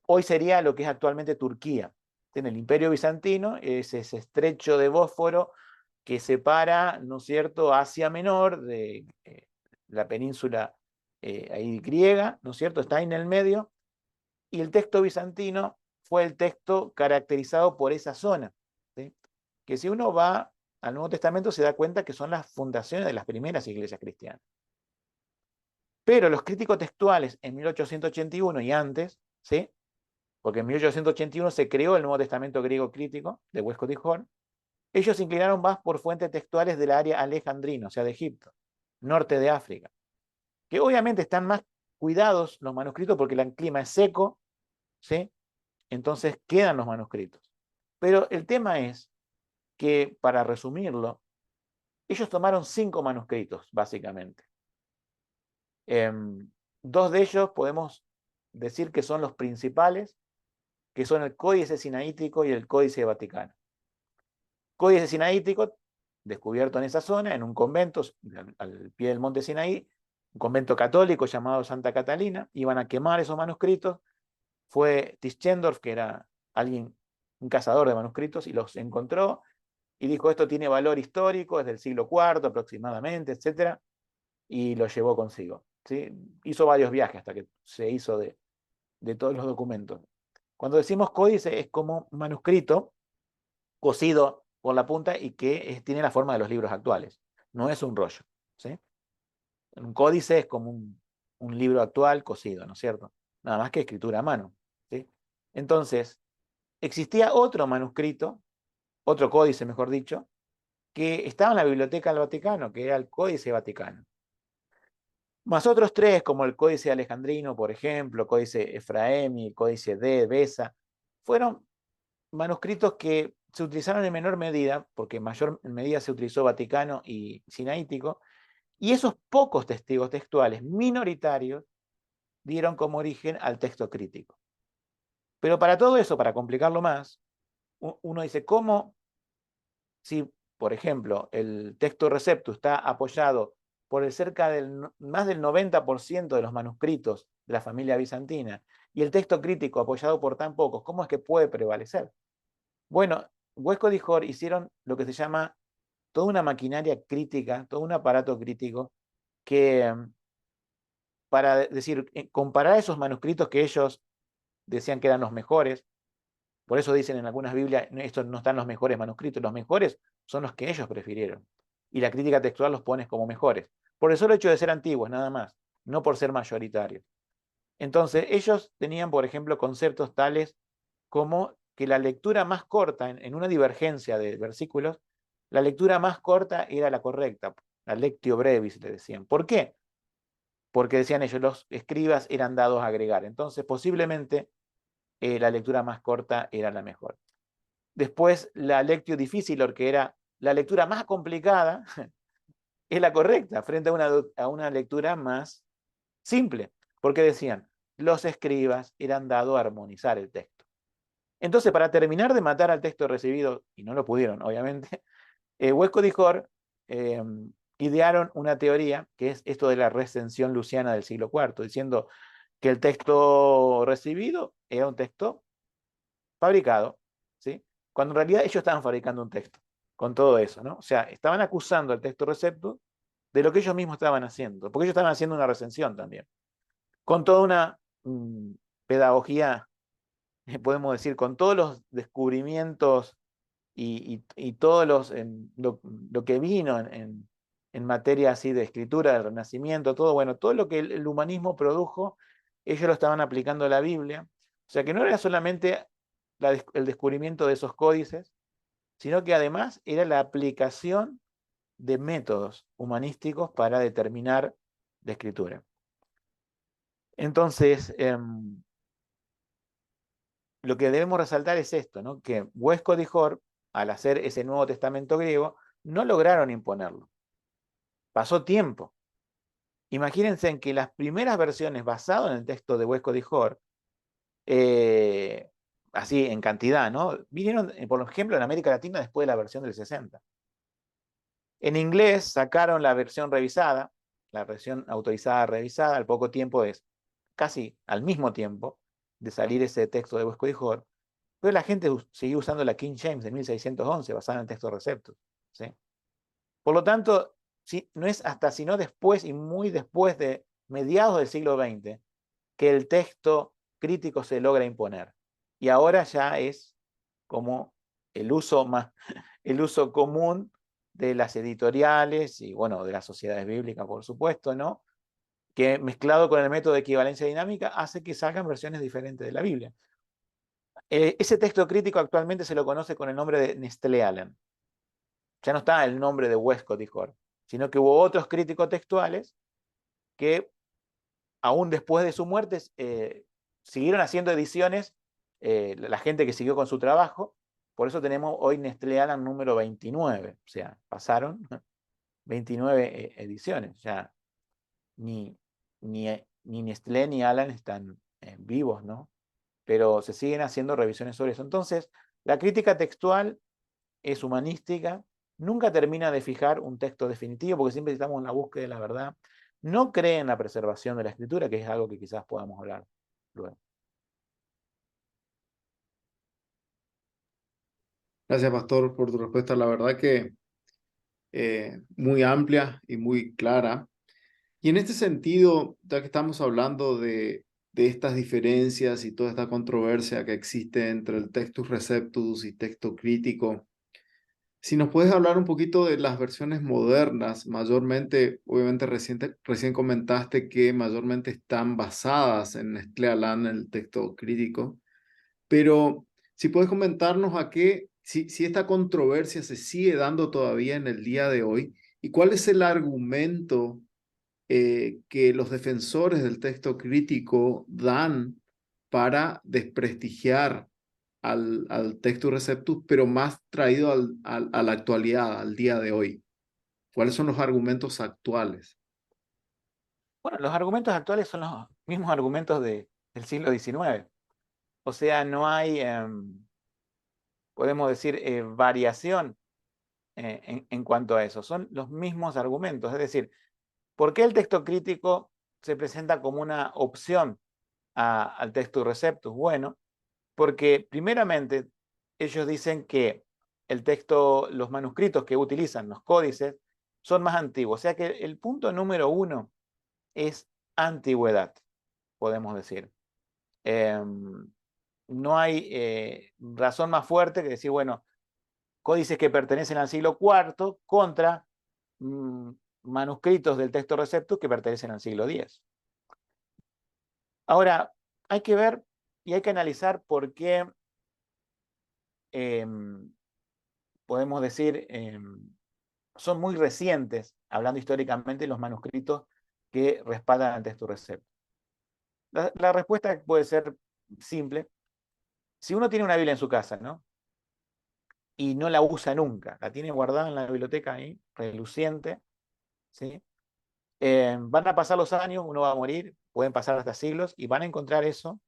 hoy sería lo que es actualmente Turquía. Tiene el Imperio Bizantino, es ese estrecho de Bósforo que separa, ¿no es cierto?, Asia Menor de la península ahí griega, ¿no es cierto?, está ahí en el medio, y el texto bizantino fue el texto caracterizado por esa zona, ¿sí? Que si uno va al Nuevo Testamento se da cuenta que son las fundaciones de las primeras iglesias cristianas. Pero los críticos textuales en 1881 y antes, ¿sí? Porque en 1881 se creó el Nuevo Testamento griego crítico de Westcott y Hort, ellos se inclinaron más por fuentes textuales del área alejandrina, o sea, de Egipto, norte de África, que obviamente están más cuidados los manuscritos porque el clima es seco, ¿sí? Entonces quedan los manuscritos. Pero el tema es que, para resumirlo, ellos tomaron 5 manuscritos, básicamente. Dos de ellos podemos decir que son los principales, que son el Códice Sinaítico y el Códice Vaticano. Códice Sinaítico descubierto en esa zona, en un convento al pie del monte Sinaí, un convento católico llamado Santa Catalina. Iban a quemar esos manuscritos. Fue Tischendorf, que era un cazador de manuscritos, y los encontró y dijo: esto tiene valor histórico, es del siglo IV aproximadamente, etc. Y lo llevó consigo, ¿sí? Hizo varios viajes hasta que se hizo de todos los documentos. Cuando decimos códice, es como un manuscrito cosido por la punta y que tiene la forma de los libros actuales. No es un rollo, ¿sí? Un códice es como un libro actual cosido, ¿no es cierto? Nada más que escritura a mano, ¿sí? Entonces, existía otro manuscrito, otro códice, mejor dicho, que estaba en la Biblioteca del Vaticano, que era el Códice Vaticano. Más otros tres, como el Códice Alejandrino, por ejemplo, Códice Efraemi, Códice de Besa, fueron manuscritos que se utilizaron en menor medida, porque en mayor medida se utilizó Vaticano y Sinaítico, y esos pocos testigos textuales minoritarios dieron como origen al texto crítico. Pero para todo eso, para complicarlo más, uno dice: ¿cómo, si, por ejemplo, el texto receptus está apoyado por más del 90% de los manuscritos de la familia bizantina, y el texto crítico apoyado por tan pocos, cómo es que puede prevalecer? Bueno, Huesco y Jor hicieron lo que se llama toda una maquinaria crítica, todo un aparato crítico, que para decir, comparar esos manuscritos que ellos decían que eran los mejores. Por eso dicen en algunas Biblias: estos no están los mejores manuscritos, los mejores son los que ellos prefirieron. Y la crítica textual los pone como mejores, por el solo hecho de ser antiguos, nada más, no por ser mayoritarios. Entonces, ellos tenían, por ejemplo, conceptos tales como que la lectura más corta, en una divergencia de versículos, la lectura más corta era la correcta, la lectio brevis, le decían. ¿Por qué? Porque decían ellos, los escribas eran dados a agregar. Entonces, posiblemente la lectura más corta era la mejor. Después, la lectio difficilor, que era la lectura más complicada, es la correcta frente a una lectura más simple, porque decían: los escribas eran dados a armonizar el texto. Entonces, para terminar de matar al texto recibido, y no lo pudieron, obviamente, Huesco y Jor idearon una teoría, que es esto de la recensión luciana del siglo IV, diciendo que el texto recibido era un texto fabricado, ¿sí? Cuando en realidad ellos estaban fabricando un texto, con todo eso, ¿no? O sea, estaban acusando al texto receptus de lo que ellos mismos estaban haciendo, porque ellos estaban haciendo una recensión también, con toda una pedagogía, podemos decir, con todos los descubrimientos y todos lo que vino en materia así de escritura del Renacimiento, todo, bueno, todo lo que el humanismo produjo, ellos lo estaban aplicando a la Biblia. O sea, que no era solamente el descubrimiento de esos códices, sino que además era la aplicación de métodos humanísticos para determinar la escritura. Entonces, lo que debemos resaltar es esto, ¿no? Que Huesco y Jor, al hacer ese Nuevo Testamento griego, no lograron imponerlo. Pasó tiempo. Imagínense en que las primeras versiones basadas en el texto de Huesco y Jor, así en cantidad, ¿no? Vinieron, por ejemplo, en América Latina después de la versión del 60. En inglés sacaron la versión revisada, la versión autorizada revisada, al poco tiempo, casi al mismo tiempo de salir ese texto de Huesco y Jor, pero la gente siguió usando la King James de 1611, basada en el texto receptus, ¿sí? Por lo tanto, no es hasta sino después, y muy después de mediados del siglo XX, que el texto crítico se logra imponer. Y ahora ya es como el uso común de las editoriales y, bueno, de las sociedades bíblicas, por supuesto, ¿no? Que mezclado con el método de equivalencia dinámica hace que salgan versiones diferentes de la Biblia. Ese texto crítico actualmente se lo conoce con el nombre de Nestlé Aland. Ya no está el nombre de Westcott y Hort, sino que hubo otros críticos textuales que, aún después de su muerte, siguieron haciendo ediciones, la gente que siguió con su trabajo. Por eso tenemos hoy Nestlé Aland número 29. O sea, pasaron 29 ediciones. Ya ni Nestlé ni Aland están vivos, ¿no? Pero se siguen haciendo revisiones sobre eso. Entonces, la crítica textual es humanística, nunca termina de fijar un texto definitivo, porque siempre estamos en la búsqueda de la verdad. No cree en la preservación de la escritura, que es algo que quizás podamos hablar luego. Gracias, Pastor, por tu respuesta. La verdad que muy amplia y muy clara. Y en este sentido, ya que estamos hablando de estas diferencias y toda esta controversia que existe entre el Textus Receptus y texto crítico, si nos puedes hablar un poquito de las versiones modernas, mayormente, obviamente recién comentaste que mayormente están basadas en Nestlé Aland, el texto crítico, pero si puedes comentarnos si esta controversia se sigue dando todavía en el día de hoy y cuál es el argumento que los defensores del texto crítico dan para desprestigiar al Textus Receptus, pero más traído a la actualidad, al día de hoy. ¿Cuáles son los argumentos actuales? Bueno, los argumentos actuales son los mismos argumentos del siglo XIX. O sea, no hay, podemos decir, variación en cuanto a eso. Son los mismos argumentos. Es decir, ¿por qué el texto crítico se presenta como una opción al Textus Receptus? Bueno, porque primeramente ellos dicen que el texto, los manuscritos que utilizan, los códices, son más antiguos. O sea que el punto número uno es antigüedad, podemos decir. No hay razón más fuerte que decir, bueno, códices que pertenecen al siglo IV contra manuscritos del texto Receptus que pertenecen al siglo X. Ahora, hay que ver y hay que analizar por qué podemos decir son muy recientes, hablando históricamente, los manuscritos que respaldan al texto Receptus. La respuesta puede ser simple. Si uno tiene una Biblia en su casa, ¿no? Y no la usa nunca, la tiene guardada en la biblioteca ahí, reluciente, ¿sí? Van a pasar los años, uno va a morir, pueden pasar hasta siglos, y van a encontrar eso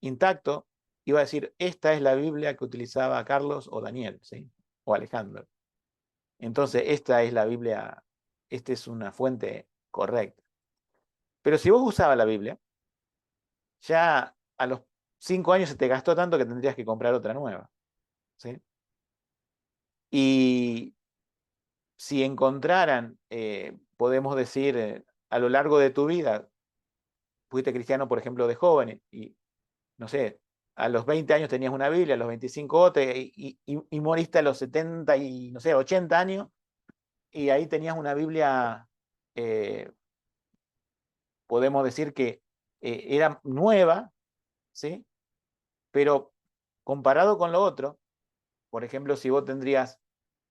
intacto, y va a decir, esta es la Biblia que utilizaba Carlos o Daniel, ¿sí? O Alejandro. Entonces, esta es la Biblia, esta es una fuente correcta. Pero si vos usabas la Biblia, ya a los 5 años se te gastó tanto que tendrías que comprar otra nueva, ¿sí? Y si encontraran, podemos decir, a lo largo de tu vida, fuiste cristiano, por ejemplo, de joven, y no sé, a los 20 años tenías una Biblia, a los 25 otra, y moriste a los 70 y, no sé, 80 años, y ahí tenías una Biblia, podemos decir que era nueva, ¿sí? Pero comparado con lo otro, por ejemplo, si vos tendrías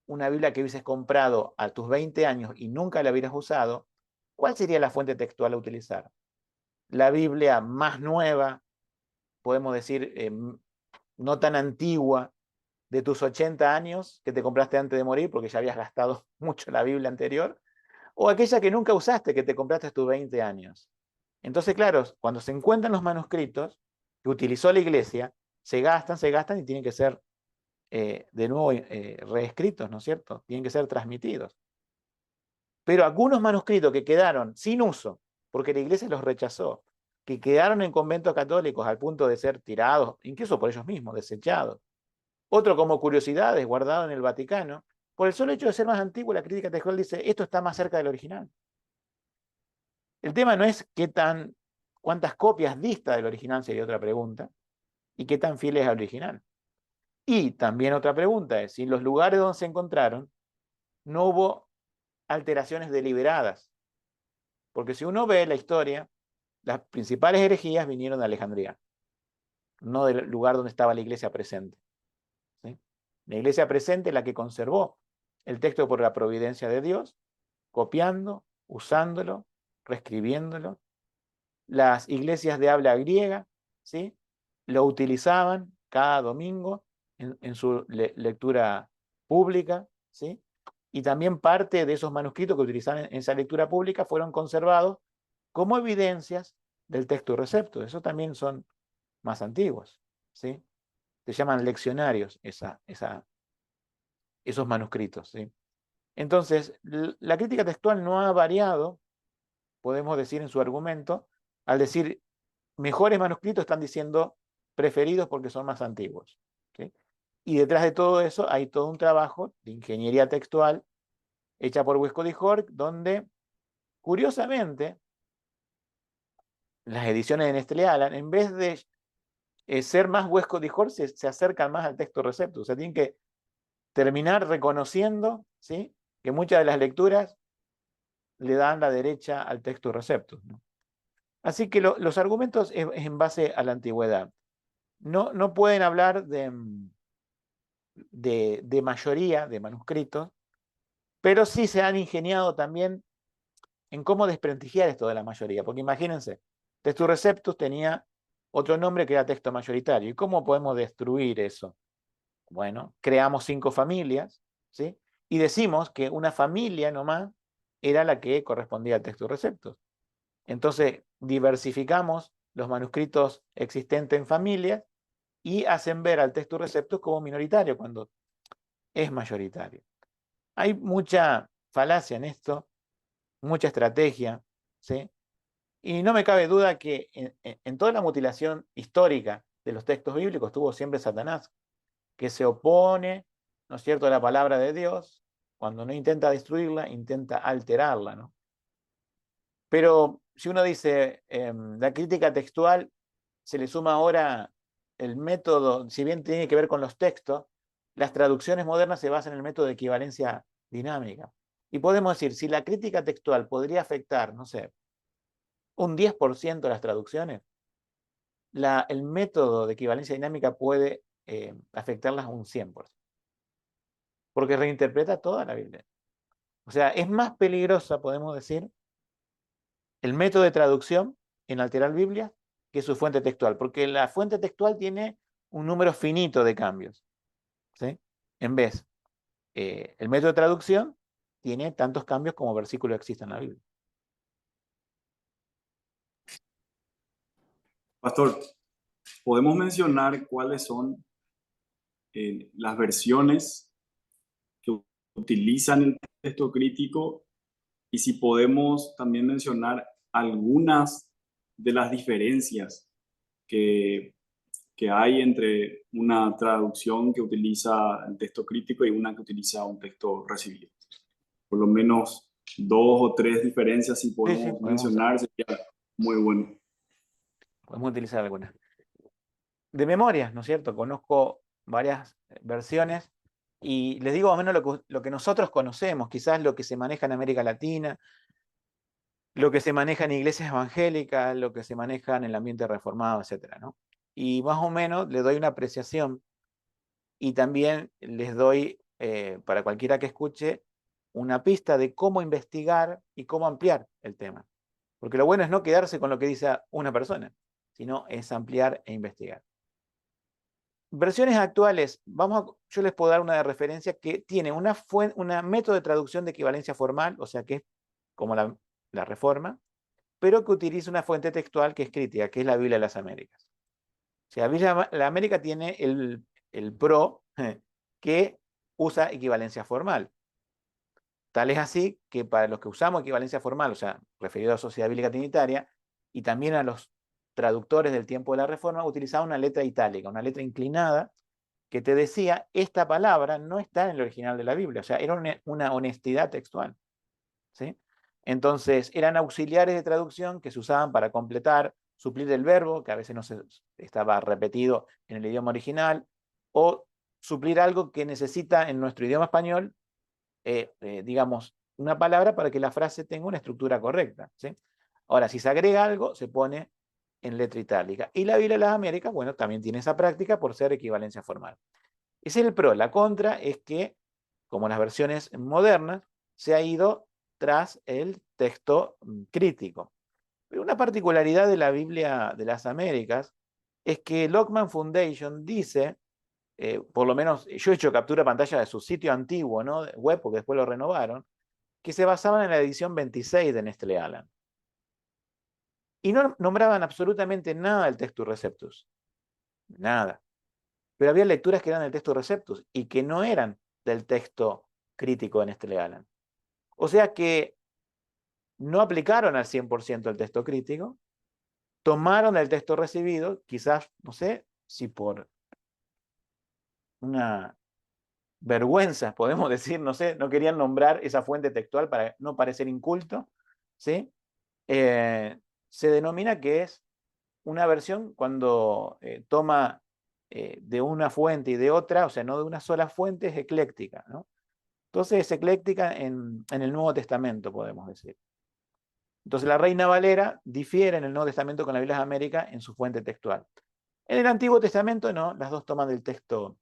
una Biblia que hubieses comprado a tus 20 años y nunca la hubieras usado, ¿cuál sería la fuente textual a utilizar? La Biblia más nueva, podemos decir, no tan antigua, de tus 80 años que te compraste antes de morir porque ya habías gastado mucho la Biblia anterior, o aquella que nunca usaste que te compraste a tus 20 años. Entonces, claro, cuando se encuentran los manuscritos que utilizó la iglesia, se gastan y tienen que ser de nuevo reescritos, ¿no es cierto? Tienen que ser transmitidos. Pero algunos manuscritos que quedaron sin uso, porque la iglesia los rechazó, que quedaron en conventos católicos al punto de ser tirados, incluso por ellos mismos, desechados. Otro como curiosidades, guardado en el Vaticano, por el solo hecho de ser más antiguo, la crítica textual dice, esto está más cerca del original. El tema no es cuántas copias dista del original, sería otra pregunta, y qué tan fiel es al original. Y también otra pregunta es, si en los lugares donde se encontraron no hubo alteraciones deliberadas. Porque si uno ve la historia, las principales herejías vinieron de Alejandría, no del lugar donde estaba la iglesia presente, ¿sí? La iglesia presente es la que conservó el texto por la providencia de Dios, copiando, usándolo, reescribiéndolo. Las iglesias de habla griega, ¿sí? Lo utilizaban cada domingo en su lectura pública, ¿sí? Y también parte de esos manuscritos que utilizaban en esa lectura pública fueron conservados como evidencias del texto recepto. Esos también son más antiguos, ¿sí? Se llaman leccionarios esos manuscritos, ¿sí? Entonces, la crítica textual no ha variado, podemos decir en su argumento, al decir mejores manuscritos están diciendo preferidos porque son más antiguos, ¿sí? Y detrás de todo eso hay todo un trabajo de ingeniería textual hecha por Westcott y Hort, donde, curiosamente, las ediciones de Nestlé Aland, en vez de ser más Westcott y Hort, se acercan más al texto receptus. O sea, tienen que terminar reconociendo, ¿sí?, que muchas de las lecturas le dan la derecha al texto receptus, ¿no? Así que los argumentos es en base a la antigüedad. No pueden hablar de mayoría de manuscritos, pero sí se han ingeniado también en cómo desprestigiar esto de la mayoría. Porque imagínense, Textus Receptus tenía otro nombre que era texto mayoritario. ¿Y cómo podemos destruir eso? Bueno, creamos 5 familias, ¿sí? Y decimos que una familia nomás era la que correspondía al Textus Receptus. Entonces, diversificamos los manuscritos existentes en familias y hacen ver al Textus Receptus como minoritario cuando es mayoritario. Hay mucha falacia en esto, mucha estrategia, ¿sí? Y no me cabe duda que en toda la mutilación histórica de los textos bíblicos estuvo siempre Satanás, que se opone, ¿no es cierto?, a la palabra de Dios. Cuando no intenta destruirla, intenta alterarla, ¿no? Pero si uno dice, la crítica textual, se le suma ahora el método, si bien tiene que ver con los textos, las traducciones modernas se basan en el método de equivalencia dinámica. Y podemos decir, si la crítica textual podría afectar, no sé, un 10% de las traducciones, el método de equivalencia dinámica puede afectarlas un 100%, porque reinterpreta toda la Biblia. O sea, es más peligrosa, podemos decir, el método de traducción en alterar Biblia que su fuente textual, porque la fuente textual tiene un número finito de cambios, ¿sí? En vez, el método de traducción tiene tantos cambios como versículos existen en la Biblia. Pastor, ¿podemos mencionar cuáles son las versiones que utilizan el texto crítico y si podemos también mencionar algunas de las diferencias que, que hay entre una traducción que utiliza el texto crítico y una que utiliza un texto recibido? Por lo menos 2 o 3 diferencias, si Sí, podemos podemos, mencionar, sería muy bueno. podemos utilizar algunas. De memoria, ¿no es cierto? Conozco varias versiones y les digo más o menos lo que nosotros conocemos, quizás lo que se maneja en América Latina, lo que se maneja en iglesias evangélicas, lo que se maneja en el ambiente reformado, etcétera, ¿no? Y más o menos le doy una apreciación y también les doy, para cualquiera que escuche, una pista de cómo investigar y cómo ampliar el tema. Porque lo bueno es no quedarse con lo que dice una persona, sino es ampliar e investigar. Versiones actuales, yo les puedo dar una de referencia que tiene una método de traducción de equivalencia formal, o sea que es como la Reforma, pero que utiliza una fuente textual que es crítica, que es la Biblia de las Américas. O sea, la América tiene el PRO, que usa equivalencia formal. Tal es así que para los que usamos equivalencia formal, o sea, referido a la Sociedad Bíblica Trinitaria, y también a los traductores del tiempo de la Reforma, utilizaban una letra itálica, una letra inclinada, que te decía, esta palabra no está en el original de la Biblia. O sea, era una honestidad textual, ¿sí? Entonces, eran auxiliares de traducción que se usaban para completar, suplir el verbo, que a veces no estaba repetido en el idioma original, o suplir algo que necesita en nuestro idioma español, digamos, una palabra para que la frase tenga una estructura correcta, ¿sí? Ahora, si se agrega algo, se pone en letra itálica. Y la Biblia de las Américas, bueno, también tiene esa práctica por ser equivalencia formal. Ese es el pro. La contra es que, como las versiones modernas, se ha ido tras el texto crítico. Pero una particularidad de la Biblia de las Américas es que Lockman Foundation dice, por lo menos yo he hecho captura de pantalla de su sitio antiguo, ¿no?, web, porque después lo renovaron, que se basaban en la edición 26 de Nestlé Aland. Y no nombraban absolutamente nada del Textus Receptus. Nada. Pero había lecturas que eran del Textus Receptus y que no eran del texto crítico en Estrella Allen. O sea que no aplicaron al 100% el texto crítico, tomaron el texto recibido, quizás, no sé, si por una vergüenza, podemos decir, no sé, no querían nombrar esa fuente textual para no parecer inculto, ¿sí? Se denomina que es una versión cuando toma de una fuente y de otra, o sea, no de una sola fuente, es ecléctica, ¿no? Entonces es ecléctica en el Nuevo Testamento, podemos decir. Entonces la Reina Valera difiere en el Nuevo Testamento con la Biblia de América en su fuente textual. En el Antiguo Testamento no, las dos toman del texto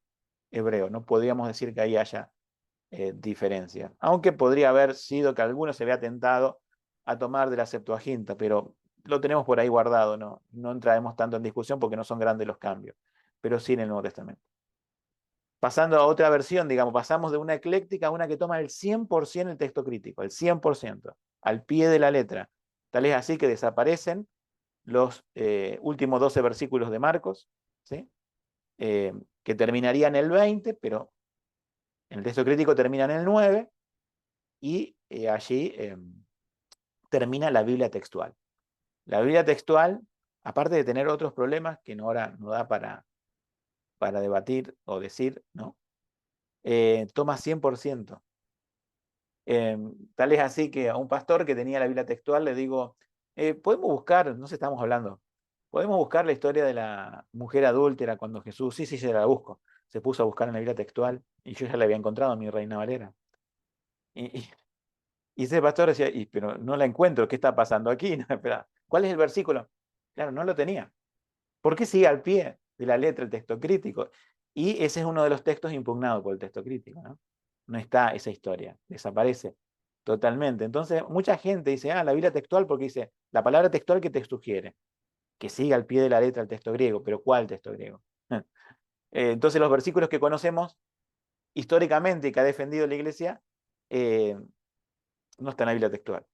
hebreo, no podríamos decir que ahí haya diferencia, aunque podría haber sido que alguno se vea tentado a tomar de la Septuaginta, pero lo tenemos por ahí guardado, no entraremos tanto en discusión porque no son grandes los cambios, pero sí en el Nuevo Testamento. Pasando a otra versión, digamos, pasamos de una ecléctica a una que toma el 100% el texto crítico, el 100%, al pie de la letra. Tal es así que desaparecen los últimos 12 versículos de Marcos, ¿sí? Que terminarían el 20, pero en el texto crítico terminan el 9, y allí termina la Biblia textual. La Biblia textual, aparte de tener otros problemas que ahora no da para debatir o decir, ¿no? Toma 100%. Tal es así que a un pastor que tenía la Biblia textual le digo, podemos buscar, no sé, estamos hablando, podemos buscar la historia de la mujer adúltera cuando Jesús, sí, se la busco. Se puso a buscar en la Biblia textual y yo ya la había encontrado en mi Reina Valera. Y ese pastor decía, pero no la encuentro, ¿qué está pasando aquí? No, espera, ¿cuál es el versículo? Claro, no lo tenía. ¿Por qué sigue al pie de la letra el texto crítico? Y ese es uno de los textos impugnados por el texto crítico, ¿no? No está esa historia, desaparece totalmente. Entonces, mucha gente dice, la Biblia textual, porque dice, la palabra textual que te sugiere, que siga al pie de la letra el texto griego, pero ¿cuál texto griego? Entonces, los versículos que conocemos históricamente y que ha defendido la Iglesia, no está en la Biblia textual.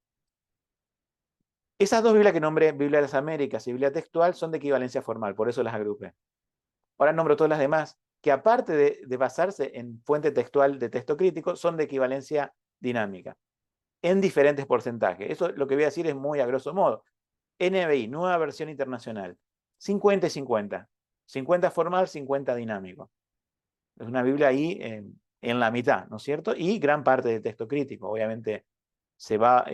Esas dos Biblias que nombré, Biblia de las Américas y Biblia textual, son de equivalencia formal, por eso las agrupé. Ahora nombro todas las demás, que aparte de basarse en fuente textual de texto crítico, son de equivalencia dinámica, en diferentes porcentajes. Eso lo que voy a decir es muy a grosso modo. NBI, nueva versión internacional, 50 y 50. 50 formal, 50 dinámico. Es una Biblia ahí en la mitad, ¿no es cierto? Y gran parte de texto crítico, obviamente se va...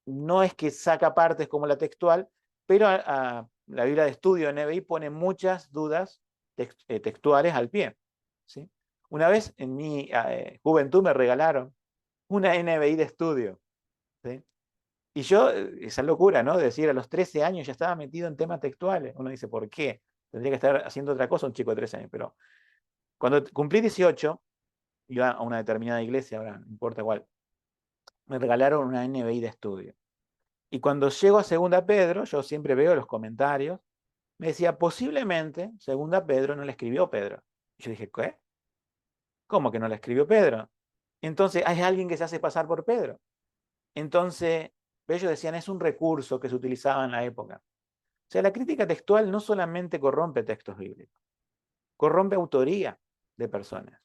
no es que saca partes como la textual, pero la Biblia de estudio de NBI pone muchas dudas textuales al pie, ¿sí? Una vez en mi juventud me regalaron una NBI de estudio, ¿sí? Y yo, esa locura, ¿no? De decir, a los 13 años ya estaba metido en temas textuales. Uno dice, ¿por qué? Tendría que estar haciendo otra cosa un chico de 13 años. Pero cuando cumplí 18, iba a una determinada iglesia, ahora no importa cuál, me regalaron una NBI de estudio. Y cuando llego a Segunda Pedro, yo siempre veo los comentarios, me decía, posiblemente Segunda Pedro no la escribió Pedro. Y yo dije, ¿qué? ¿Cómo que no la escribió Pedro? Entonces, hay alguien que se hace pasar por Pedro. Entonces, ellos decían, es un recurso que se utilizaba en la época. O sea, la crítica textual no solamente corrompe textos bíblicos, corrompe autoría de personas.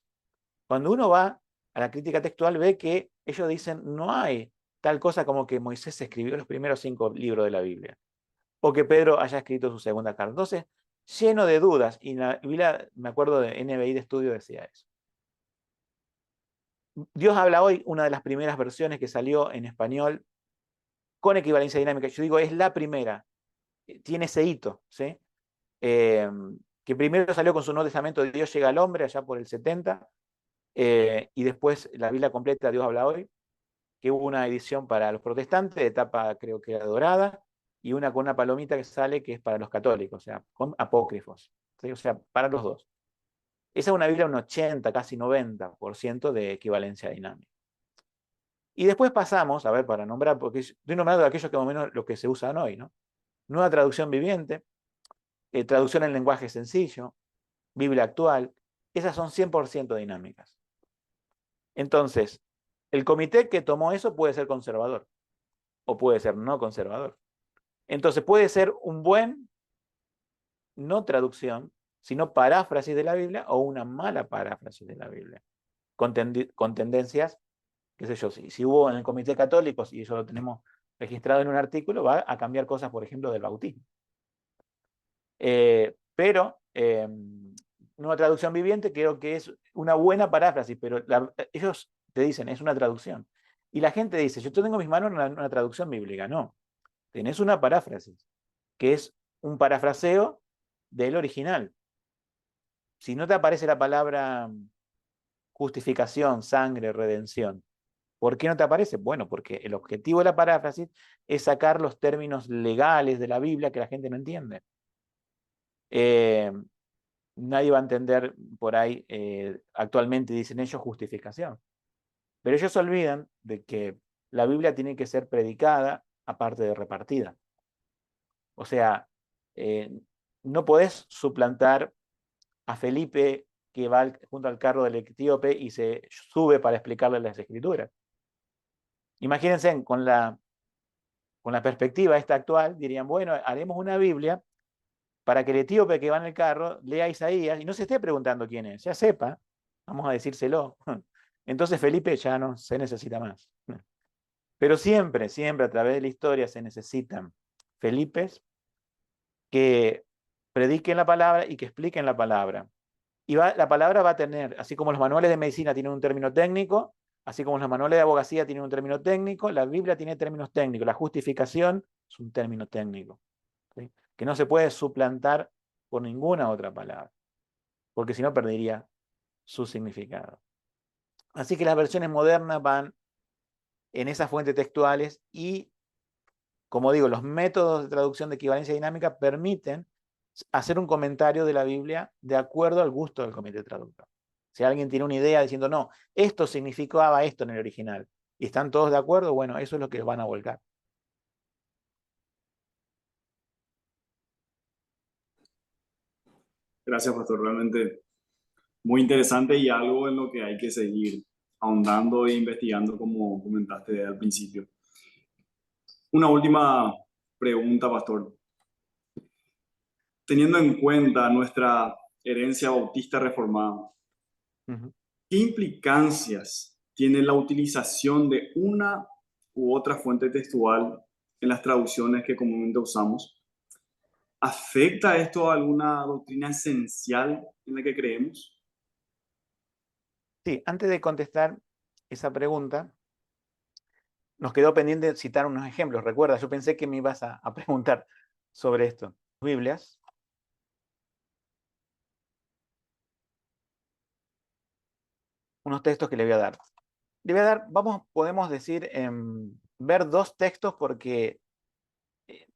Cuando uno va a la crítica textual, ve que ellos dicen, no hay tal cosa como que Moisés escribió los primeros 5 libros de la Biblia, o que Pedro haya escrito su segunda carta. Entonces, lleno de dudas, y la Biblia, me acuerdo de NBI de estudio, decía eso. Dios habla hoy, una de las primeras versiones que salió en español con equivalencia dinámica. Yo digo, es la primera, tiene ese hito, ¿sí? Que primero salió con su Nuevo Testamento de Dios llega al hombre, allá por el 70, y después la Biblia completa, Dios habla hoy, que hubo una edición para los protestantes, de etapa creo que era dorada, y una con una palomita que sale que es para los católicos, o sea, con apócrifos, ¿sí? O sea, para los dos. Esa es una Biblia un 80, casi 90% de equivalencia dinámica. Y después pasamos, a ver, para nombrar, porque estoy nombrando aquellos que más o menos lo que se usan hoy, ¿no? Nueva traducción viviente, traducción en lenguaje sencillo, Biblia actual, esas son 100% dinámicas. Entonces, el comité que tomó eso puede ser conservador o puede ser no conservador. Entonces puede ser un buen no traducción sino paráfrasis de la Biblia o una mala paráfrasis de la Biblia, con tendencias, qué sé yo, si hubo en el Comité Católico, y eso lo tenemos registrado en un artículo, va a cambiar cosas, por ejemplo, del bautismo. Pero una traducción viviente creo que es una buena paráfrasis, pero ellos te dicen, es una traducción. Y la gente dice, yo tengo en mis manos una traducción bíblica. No, tenés una paráfrasis, que es un parafraseo del original. Si no te aparece la palabra justificación, sangre, redención, ¿por qué no te aparece? Bueno, porque el objetivo de la paráfrasis es sacar los términos legales de la Biblia que la gente no entiende. Nadie va a entender por ahí, actualmente dicen ellos, justificación. Pero ellos se olvidan de que la Biblia tiene que ser predicada aparte de repartida. O sea, no podés suplantar a Felipe que va junto al carro del etíope y se sube para explicarle las escrituras. Imagínense, con la perspectiva esta actual, dirían, bueno, haremos una Biblia para que el etíope que va en el carro lea Isaías y no se esté preguntando quién es, ya sepa, vamos a decírselo. Entonces Felipe ya no se necesita más. Pero siempre, siempre a través de la historia se necesitan Felipes que prediquen la palabra y que expliquen la palabra. Y la palabra va a tener, así como los manuales de medicina tienen un término técnico, así como los manuales de abogacía tienen un término técnico, la Biblia tiene términos técnicos. La justificación es un término técnico, ¿sí? Que no se puede suplantar por ninguna otra palabra, porque si no perdería su significado. Así que las versiones modernas van en esas fuentes textuales y, como digo, los métodos de traducción de equivalencia dinámica permiten hacer un comentario de la Biblia de acuerdo al gusto del comité traductor. Si alguien tiene una idea diciendo, no, esto significaba esto en el original, y están todos de acuerdo, bueno, eso es lo que van a volcar. Gracias, pastor. Realmente muy interesante y algo en lo que hay que seguir ahondando e investigando, como comentaste al principio. Una última pregunta, pastor. Teniendo en cuenta nuestra herencia bautista reformada, ¿qué implicancias tiene la utilización de una u otra fuente textual en las traducciones que comúnmente usamos? ¿Afecta esto a alguna doctrina esencial en la que creemos? Sí, antes de contestar esa pregunta, nos quedó pendiente citar unos ejemplos. Recuerda, yo pensé que me ibas a preguntar sobre esto. Biblias. Unos textos que le voy a dar. Le voy a dar, podemos decir, ver dos textos porque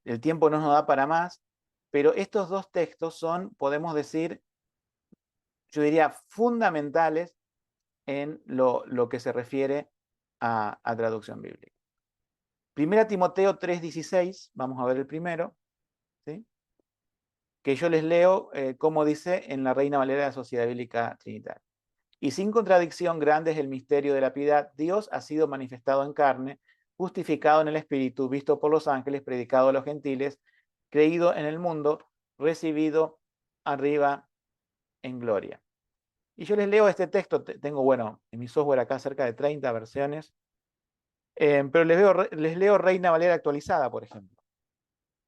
el tiempo no nos da para más, pero estos dos textos son, podemos decir, yo diría, fundamentales en lo que se refiere a traducción bíblica. Primera Timoteo 3:16, vamos a ver el primero, ¿sí? Que yo les leo como dice en la Reina Valera de la Sociedad Bíblica Trinitaria. Y sin contradicción grande es el misterio de la piedad. Dios ha sido manifestado en carne, justificado en el Espíritu, visto por los ángeles, predicado a los gentiles, creído en el mundo, recibido arriba en gloria. Y yo les leo este texto, tengo, bueno, en mi software acá cerca de 30 versiones, pero les leo Reina Valera actualizada, por ejemplo.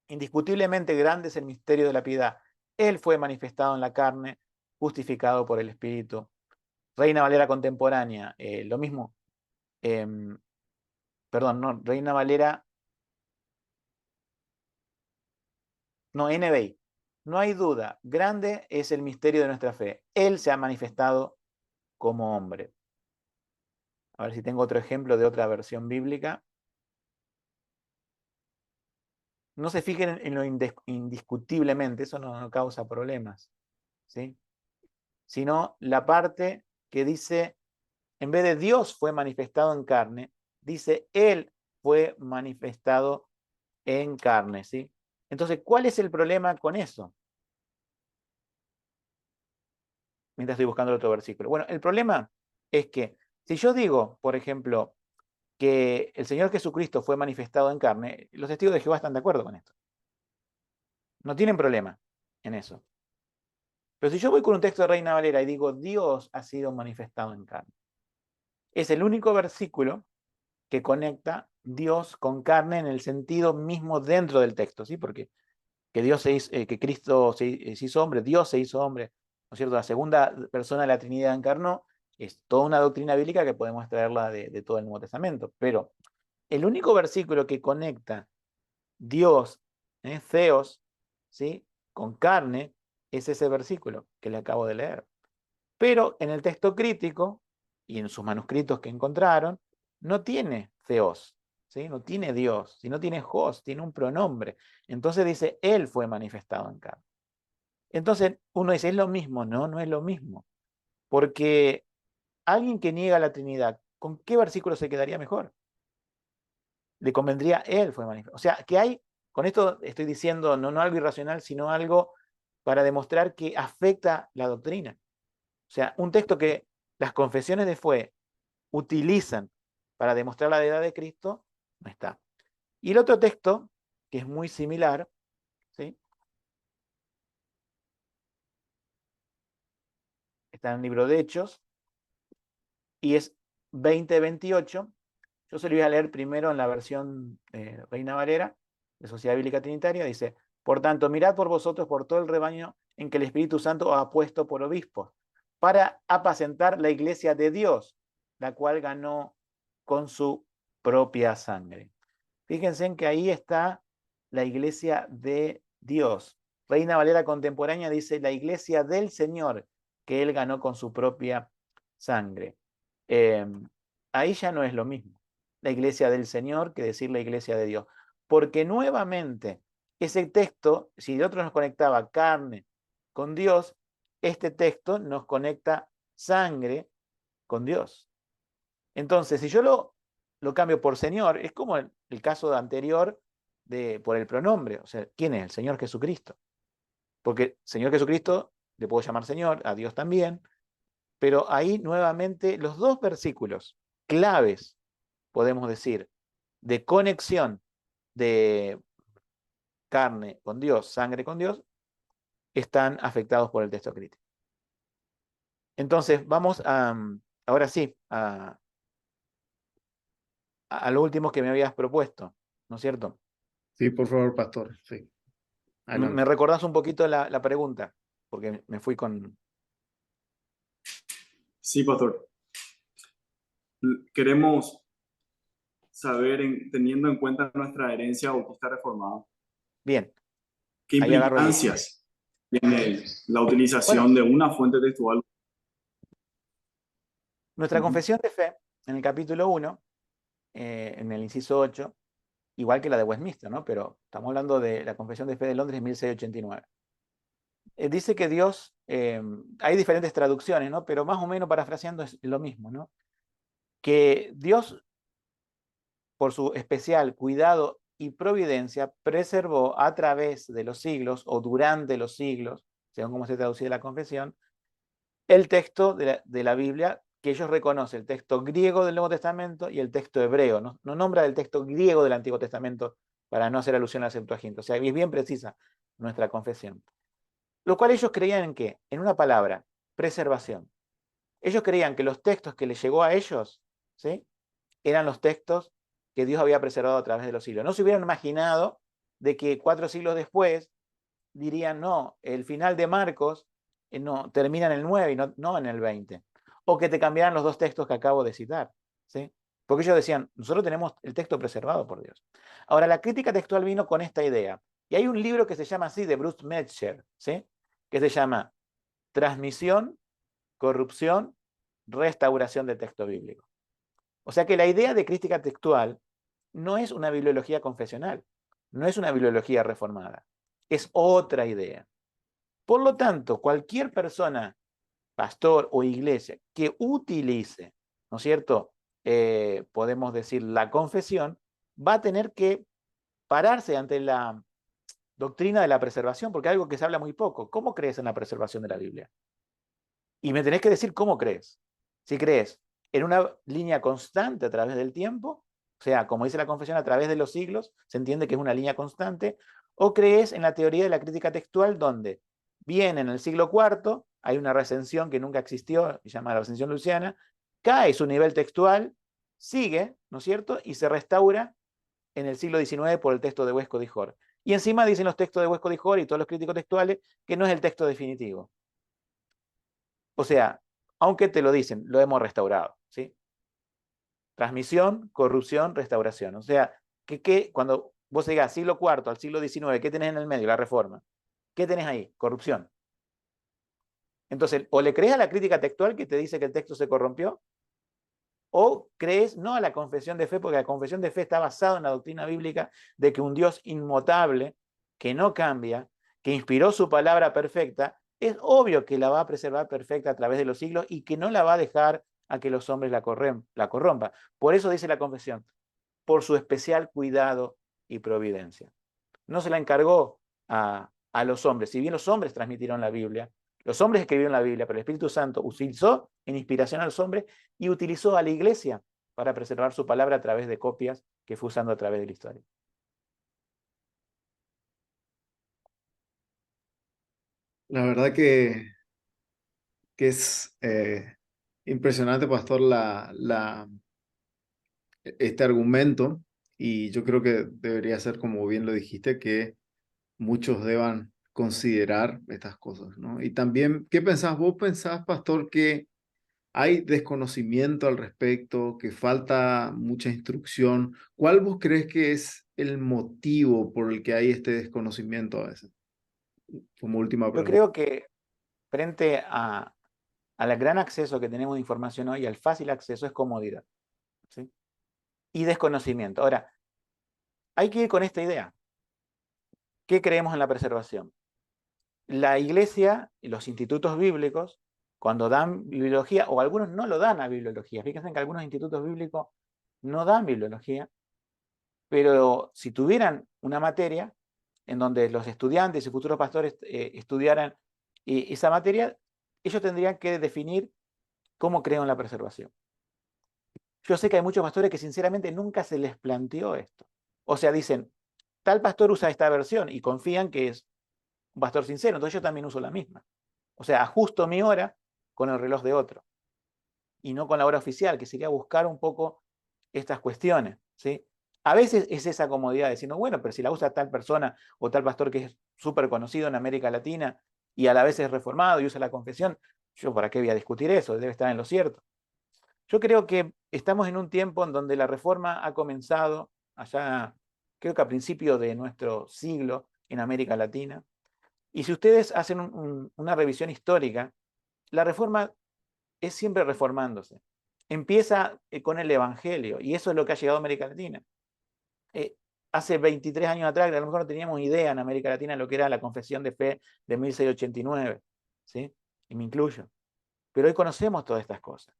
Indiscutiblemente grande es el misterio de la piedad. Él fue manifestado en la carne, justificado por el Espíritu. Reina Valera contemporánea, lo mismo. Perdón, no, Reina Valera, no, NBI. No hay duda, grande es el misterio de nuestra fe. Él se ha manifestado como hombre. A ver si tengo otro ejemplo de otra versión bíblica. No se fijen en lo indiscutiblemente, eso no causa problemas, ¿sí? Sino la parte que dice, en vez de Dios fue manifestado en carne, dice Él fue manifestado en carne, ¿sí? Entonces, ¿cuál es el problema con eso? Mientras estoy buscando el otro versículo. Bueno, el problema es que si yo digo, por ejemplo, que el Señor Jesucristo fue manifestado en carne, los testigos de Jehová están de acuerdo con esto. No tienen problema en eso. Pero si yo voy con un texto de Reina Valera y digo, Dios ha sido manifestado en carne, es el único versículo que conecta Dios con carne en el sentido mismo dentro del texto, ¿sí? Porque que que Cristo se hizo hombre, Dios se hizo hombre, ¿no es cierto? La segunda persona de la Trinidad encarnó, es toda una doctrina bíblica que podemos traerla de todo el Nuevo Testamento. Pero el único versículo que conecta Dios, Theos, ¿sí? Con carne, es ese versículo que le acabo de leer. Pero en el texto crítico y en sus manuscritos que encontraron, no tiene Theos, ¿sí? No tiene Dios, sino tiene Hos, tiene un pronombre. Entonces dice, Él fue manifestado en carne. Entonces uno dice, ¿es lo mismo? No, no es lo mismo. Porque alguien que niega la Trinidad, ¿con qué versículo se quedaría mejor? Le convendría Él fue manifestado. O sea, que hay, con esto estoy diciendo no algo irracional, sino algo para demostrar que afecta la doctrina. O sea, un texto que las confesiones de fe utilizan para demostrar la deidad de Cristo, no está. Y el otro texto, que es muy similar, ¿sí? Está en el libro de Hechos, y es 20:28. Yo se lo voy a leer primero en la versión Reina Valera, de Sociedad Bíblica Trinitaria. Dice, por tanto, mirad por vosotros por todo el rebaño en que el Espíritu Santo os ha puesto por obispos, para apacentar la iglesia de Dios, la cual ganó con su propia sangre. Fíjense en que ahí está la iglesia de Dios. Reina Valera contemporánea dice la iglesia del Señor, que él ganó con su propia sangre. Ahí ya no es lo mismo la iglesia del Señor que decir la iglesia de Dios. Porque nuevamente ese texto, si de otro nos conectaba carne con Dios, este texto nos conecta sangre con Dios. Entonces, si yo lo cambio por Señor, es como el caso anterior por el pronombre. O sea, ¿quién es? El Señor Jesucristo. Porque Señor Jesucristo le puedo llamar Señor, a Dios también, pero ahí nuevamente los dos versículos claves, podemos decir, de conexión de carne con Dios, sangre con Dios, están afectados por el texto crítico. Entonces, vamos ahora sí a lo último que me habías propuesto, ¿no es cierto? Sí, por favor, pastor. Sí, ¿Me adelante. recordás un poquito la pregunta? Porque me fui con... Sí, pastor. Queremos saber, teniendo en cuenta nuestra herencia bautista reformada, Bien, ¿qué ahí agarro el... implicancias tiene la Bueno, utilización de una fuente textual? nuestra Ujú. confesión de fe, en el capítulo 1, en el inciso 8, igual que la de Westminster, ¿no? Pero estamos hablando de la confesión de fe de Londres 1689. Dice que Dios, hay diferentes traducciones, ¿no? Pero más o menos parafraseando es lo mismo, ¿no? Que Dios, por su especial cuidado y providencia, preservó a través de los siglos o durante los siglos, según cómo se traduce la confesión, el texto de la Biblia, que ellos reconocen el texto griego del Nuevo Testamento y el texto hebreo. No nombra el texto griego del Antiguo Testamento para no hacer alusión a la Septuaginta. O sea, es bien precisa nuestra confesión. Lo cual ellos creían en qué? En una palabra, preservación. Ellos creían que los textos que les llegó a ellos, ¿sí?, eran los textos que Dios había preservado a través de los siglos. No se hubieran imaginado de que 4 siglos después dirían, no, el final de Marcos no, termina en el 9 y no en el 20. O que te cambiaran los dos textos que acabo de citar, ¿sí? Porque ellos decían, nosotros tenemos el texto preservado por Dios. Ahora, la crítica textual vino con esta idea. Y hay un libro que se llama así, de Bruce Metzger, ¿sí?, que se llama Transmisión, Corrupción, Restauración del Texto Bíblico. O sea que la idea de crítica textual no es una bibliología confesional, no es una bibliología reformada, es otra idea. Por lo tanto, cualquier persona, pastor o iglesia, que utilice, ¿no es cierto?, podemos decir la confesión, va a tener que pararse ante la doctrina de la preservación, porque es algo que se habla muy poco. ¿Cómo crees en la preservación de la Biblia? Y me tenés que decir cómo crees. Si crees en una línea constante a través del tiempo, o sea, como dice la confesión, a través de los siglos, se entiende que es una línea constante, o crees en la teoría de la crítica textual, donde Viene en el siglo IV, hay una recensión que nunca existió, se llama la recensión luciana, cae su nivel textual, sigue, ¿no es cierto?, y se restaura en el siglo XIX por el texto de Huesco de Jor. Y encima dicen los textos de Huesco de Jor y todos los críticos textuales que no es el texto definitivo. O sea, aunque te lo dicen, lo hemos restaurado, ¿sí? Transmisión, corrupción, restauración. O sea, que cuando vos llegás siglo IV al siglo XIX, ¿qué tenés en el medio? La Reforma. ¿Qué tenés ahí? Corrupción. Entonces, o le crees a la crítica textual que te dice que el texto se corrompió, o crees no a la confesión de fe, porque la confesión de fe está basada en la doctrina bíblica de que un Dios inmutable, que no cambia, que inspiró su palabra perfecta, es obvio que la va a preservar perfecta a través de los siglos y que no la va a dejar a que los hombres la corrompan. Por eso dice la confesión, por su especial cuidado y providencia. No se la encargó a los hombres, si bien los hombres transmitieron la Biblia, los hombres escribieron la Biblia, pero el Espíritu Santo utilizó en inspiración a los hombres y utilizó a la iglesia para preservar su palabra a través de copias que fue usando a través de la historia. La verdad que es impresionante, pastor, este argumento, y yo creo que debería ser, como bien lo dijiste, que muchos deban considerar estas cosas, ¿no? Y también, ¿qué pensás? ¿Vos pensás, pastor, que hay desconocimiento al respecto, que falta mucha instrucción? ¿Cuál vos crees que es el motivo por el que hay este desconocimiento a veces? Como última Yo pregunta. creo que frente al gran acceso que tenemos de información hoy, al fácil acceso es comodidad, ¿sí? Y desconocimiento. Ahora, hay que ir con esta idea. ¿Qué creemos en la preservación? La iglesia y los institutos bíblicos, cuando dan bibliología, o algunos no lo dan a bibliología, fíjense que algunos institutos bíblicos no dan bibliología, pero si tuvieran una materia en donde los estudiantes y futuros pastores estudiaran esa materia, ellos tendrían que definir cómo creen en la preservación. Yo sé que hay muchos pastores que sinceramente nunca se les planteó esto. O sea, dicen, tal pastor usa esta versión y confían que es un pastor sincero, entonces yo también uso la misma. O sea, ajusto mi hora con el reloj de otro y no con la hora oficial, que sería buscar un poco estas cuestiones, ¿sí? A veces es esa comodidad de decir, no, bueno, pero si la usa tal persona o tal pastor que es súper conocido en América Latina y a la vez es reformado y usa la confesión, yo para qué voy a discutir eso, debe estar en lo cierto. Yo creo que estamos en un tiempo en donde la reforma ha comenzado allá, creo que a principios de nuestro siglo en América Latina, y si ustedes hacen una revisión histórica, la reforma es siempre reformándose. Empieza con el Evangelio, y eso es lo que ha llegado a América Latina. Hace 23 años atrás, a lo mejor no teníamos idea en América Latina de lo que era la confesión de fe de 1689, ¿sí? Y me incluyo. Pero hoy conocemos todas estas cosas.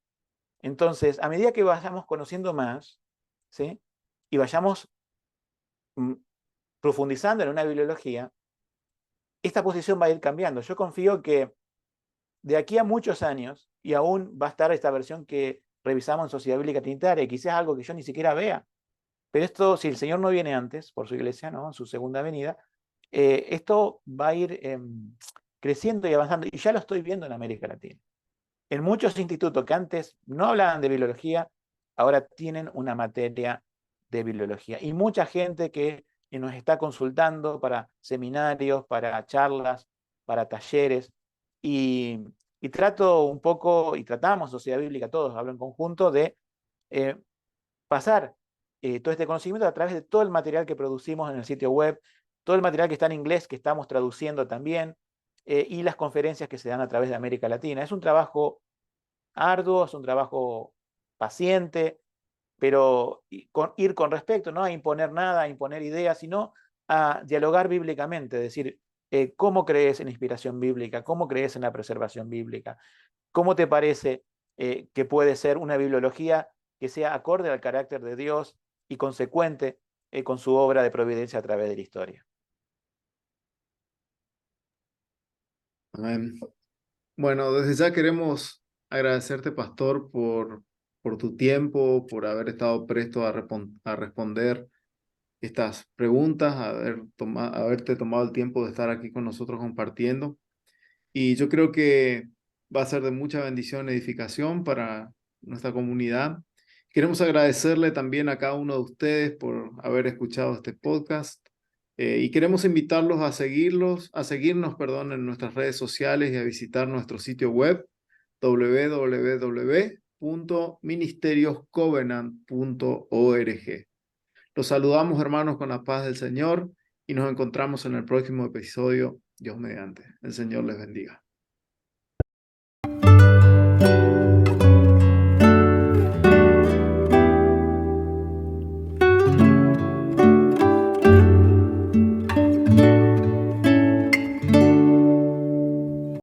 Entonces, a medida que vayamos conociendo más, ¿sí? Y vayamos profundizando en una bibliología, esta posición va a ir cambiando. Yo confío que de aquí a muchos años, y aún va a estar esta versión que revisamos en Sociedad Bíblica Trinitaria, y quizás algo que yo ni siquiera vea, pero esto, si el Señor no viene antes, por su iglesia, ¿no? En su segunda venida, esto va a ir creciendo y avanzando, y ya lo estoy viendo en América Latina. En muchos institutos que antes no hablaban de bibliología, ahora tienen una materia de bibliología. Y mucha gente que nos está consultando para seminarios, para charlas, para talleres. Y, y trato un poco, y tratamos, Sociedad Bíblica, todos hablo en conjunto, de eh, pasar todo este conocimiento a través de todo el material que producimos en el sitio web, todo el material que está en inglés, que estamos traduciendo también, y las conferencias que se dan a través de América Latina. Es un trabajo arduo, es un trabajo paciente, pero ir con respecto, no a imponer nada, a imponer ideas, sino a dialogar bíblicamente, es decir, ¿cómo crees en la inspiración bíblica? ¿Cómo crees en la preservación bíblica? ¿Cómo te parece que puede ser una bibliología que sea acorde al carácter de Dios y consecuente con su obra de providencia a través de la historia? Amén. Bueno, desde ya queremos agradecerte, pastor, por tu tiempo, por haber estado presto a responder estas preguntas, haberte tomado el tiempo de estar aquí con nosotros compartiendo. y yo creo que va a ser de mucha bendición y edificación para nuestra comunidad. Queremos agradecerle también a cada uno de ustedes por haber escuchado este podcast y queremos invitarlos a seguirnos, perdón, en nuestras redes sociales y a visitar nuestro sitio web www.ministerioscovenant.org. Los saludamos, hermanos, con la paz del Señor y nos encontramos en el próximo episodio, Dios mediante. El Señor les bendiga.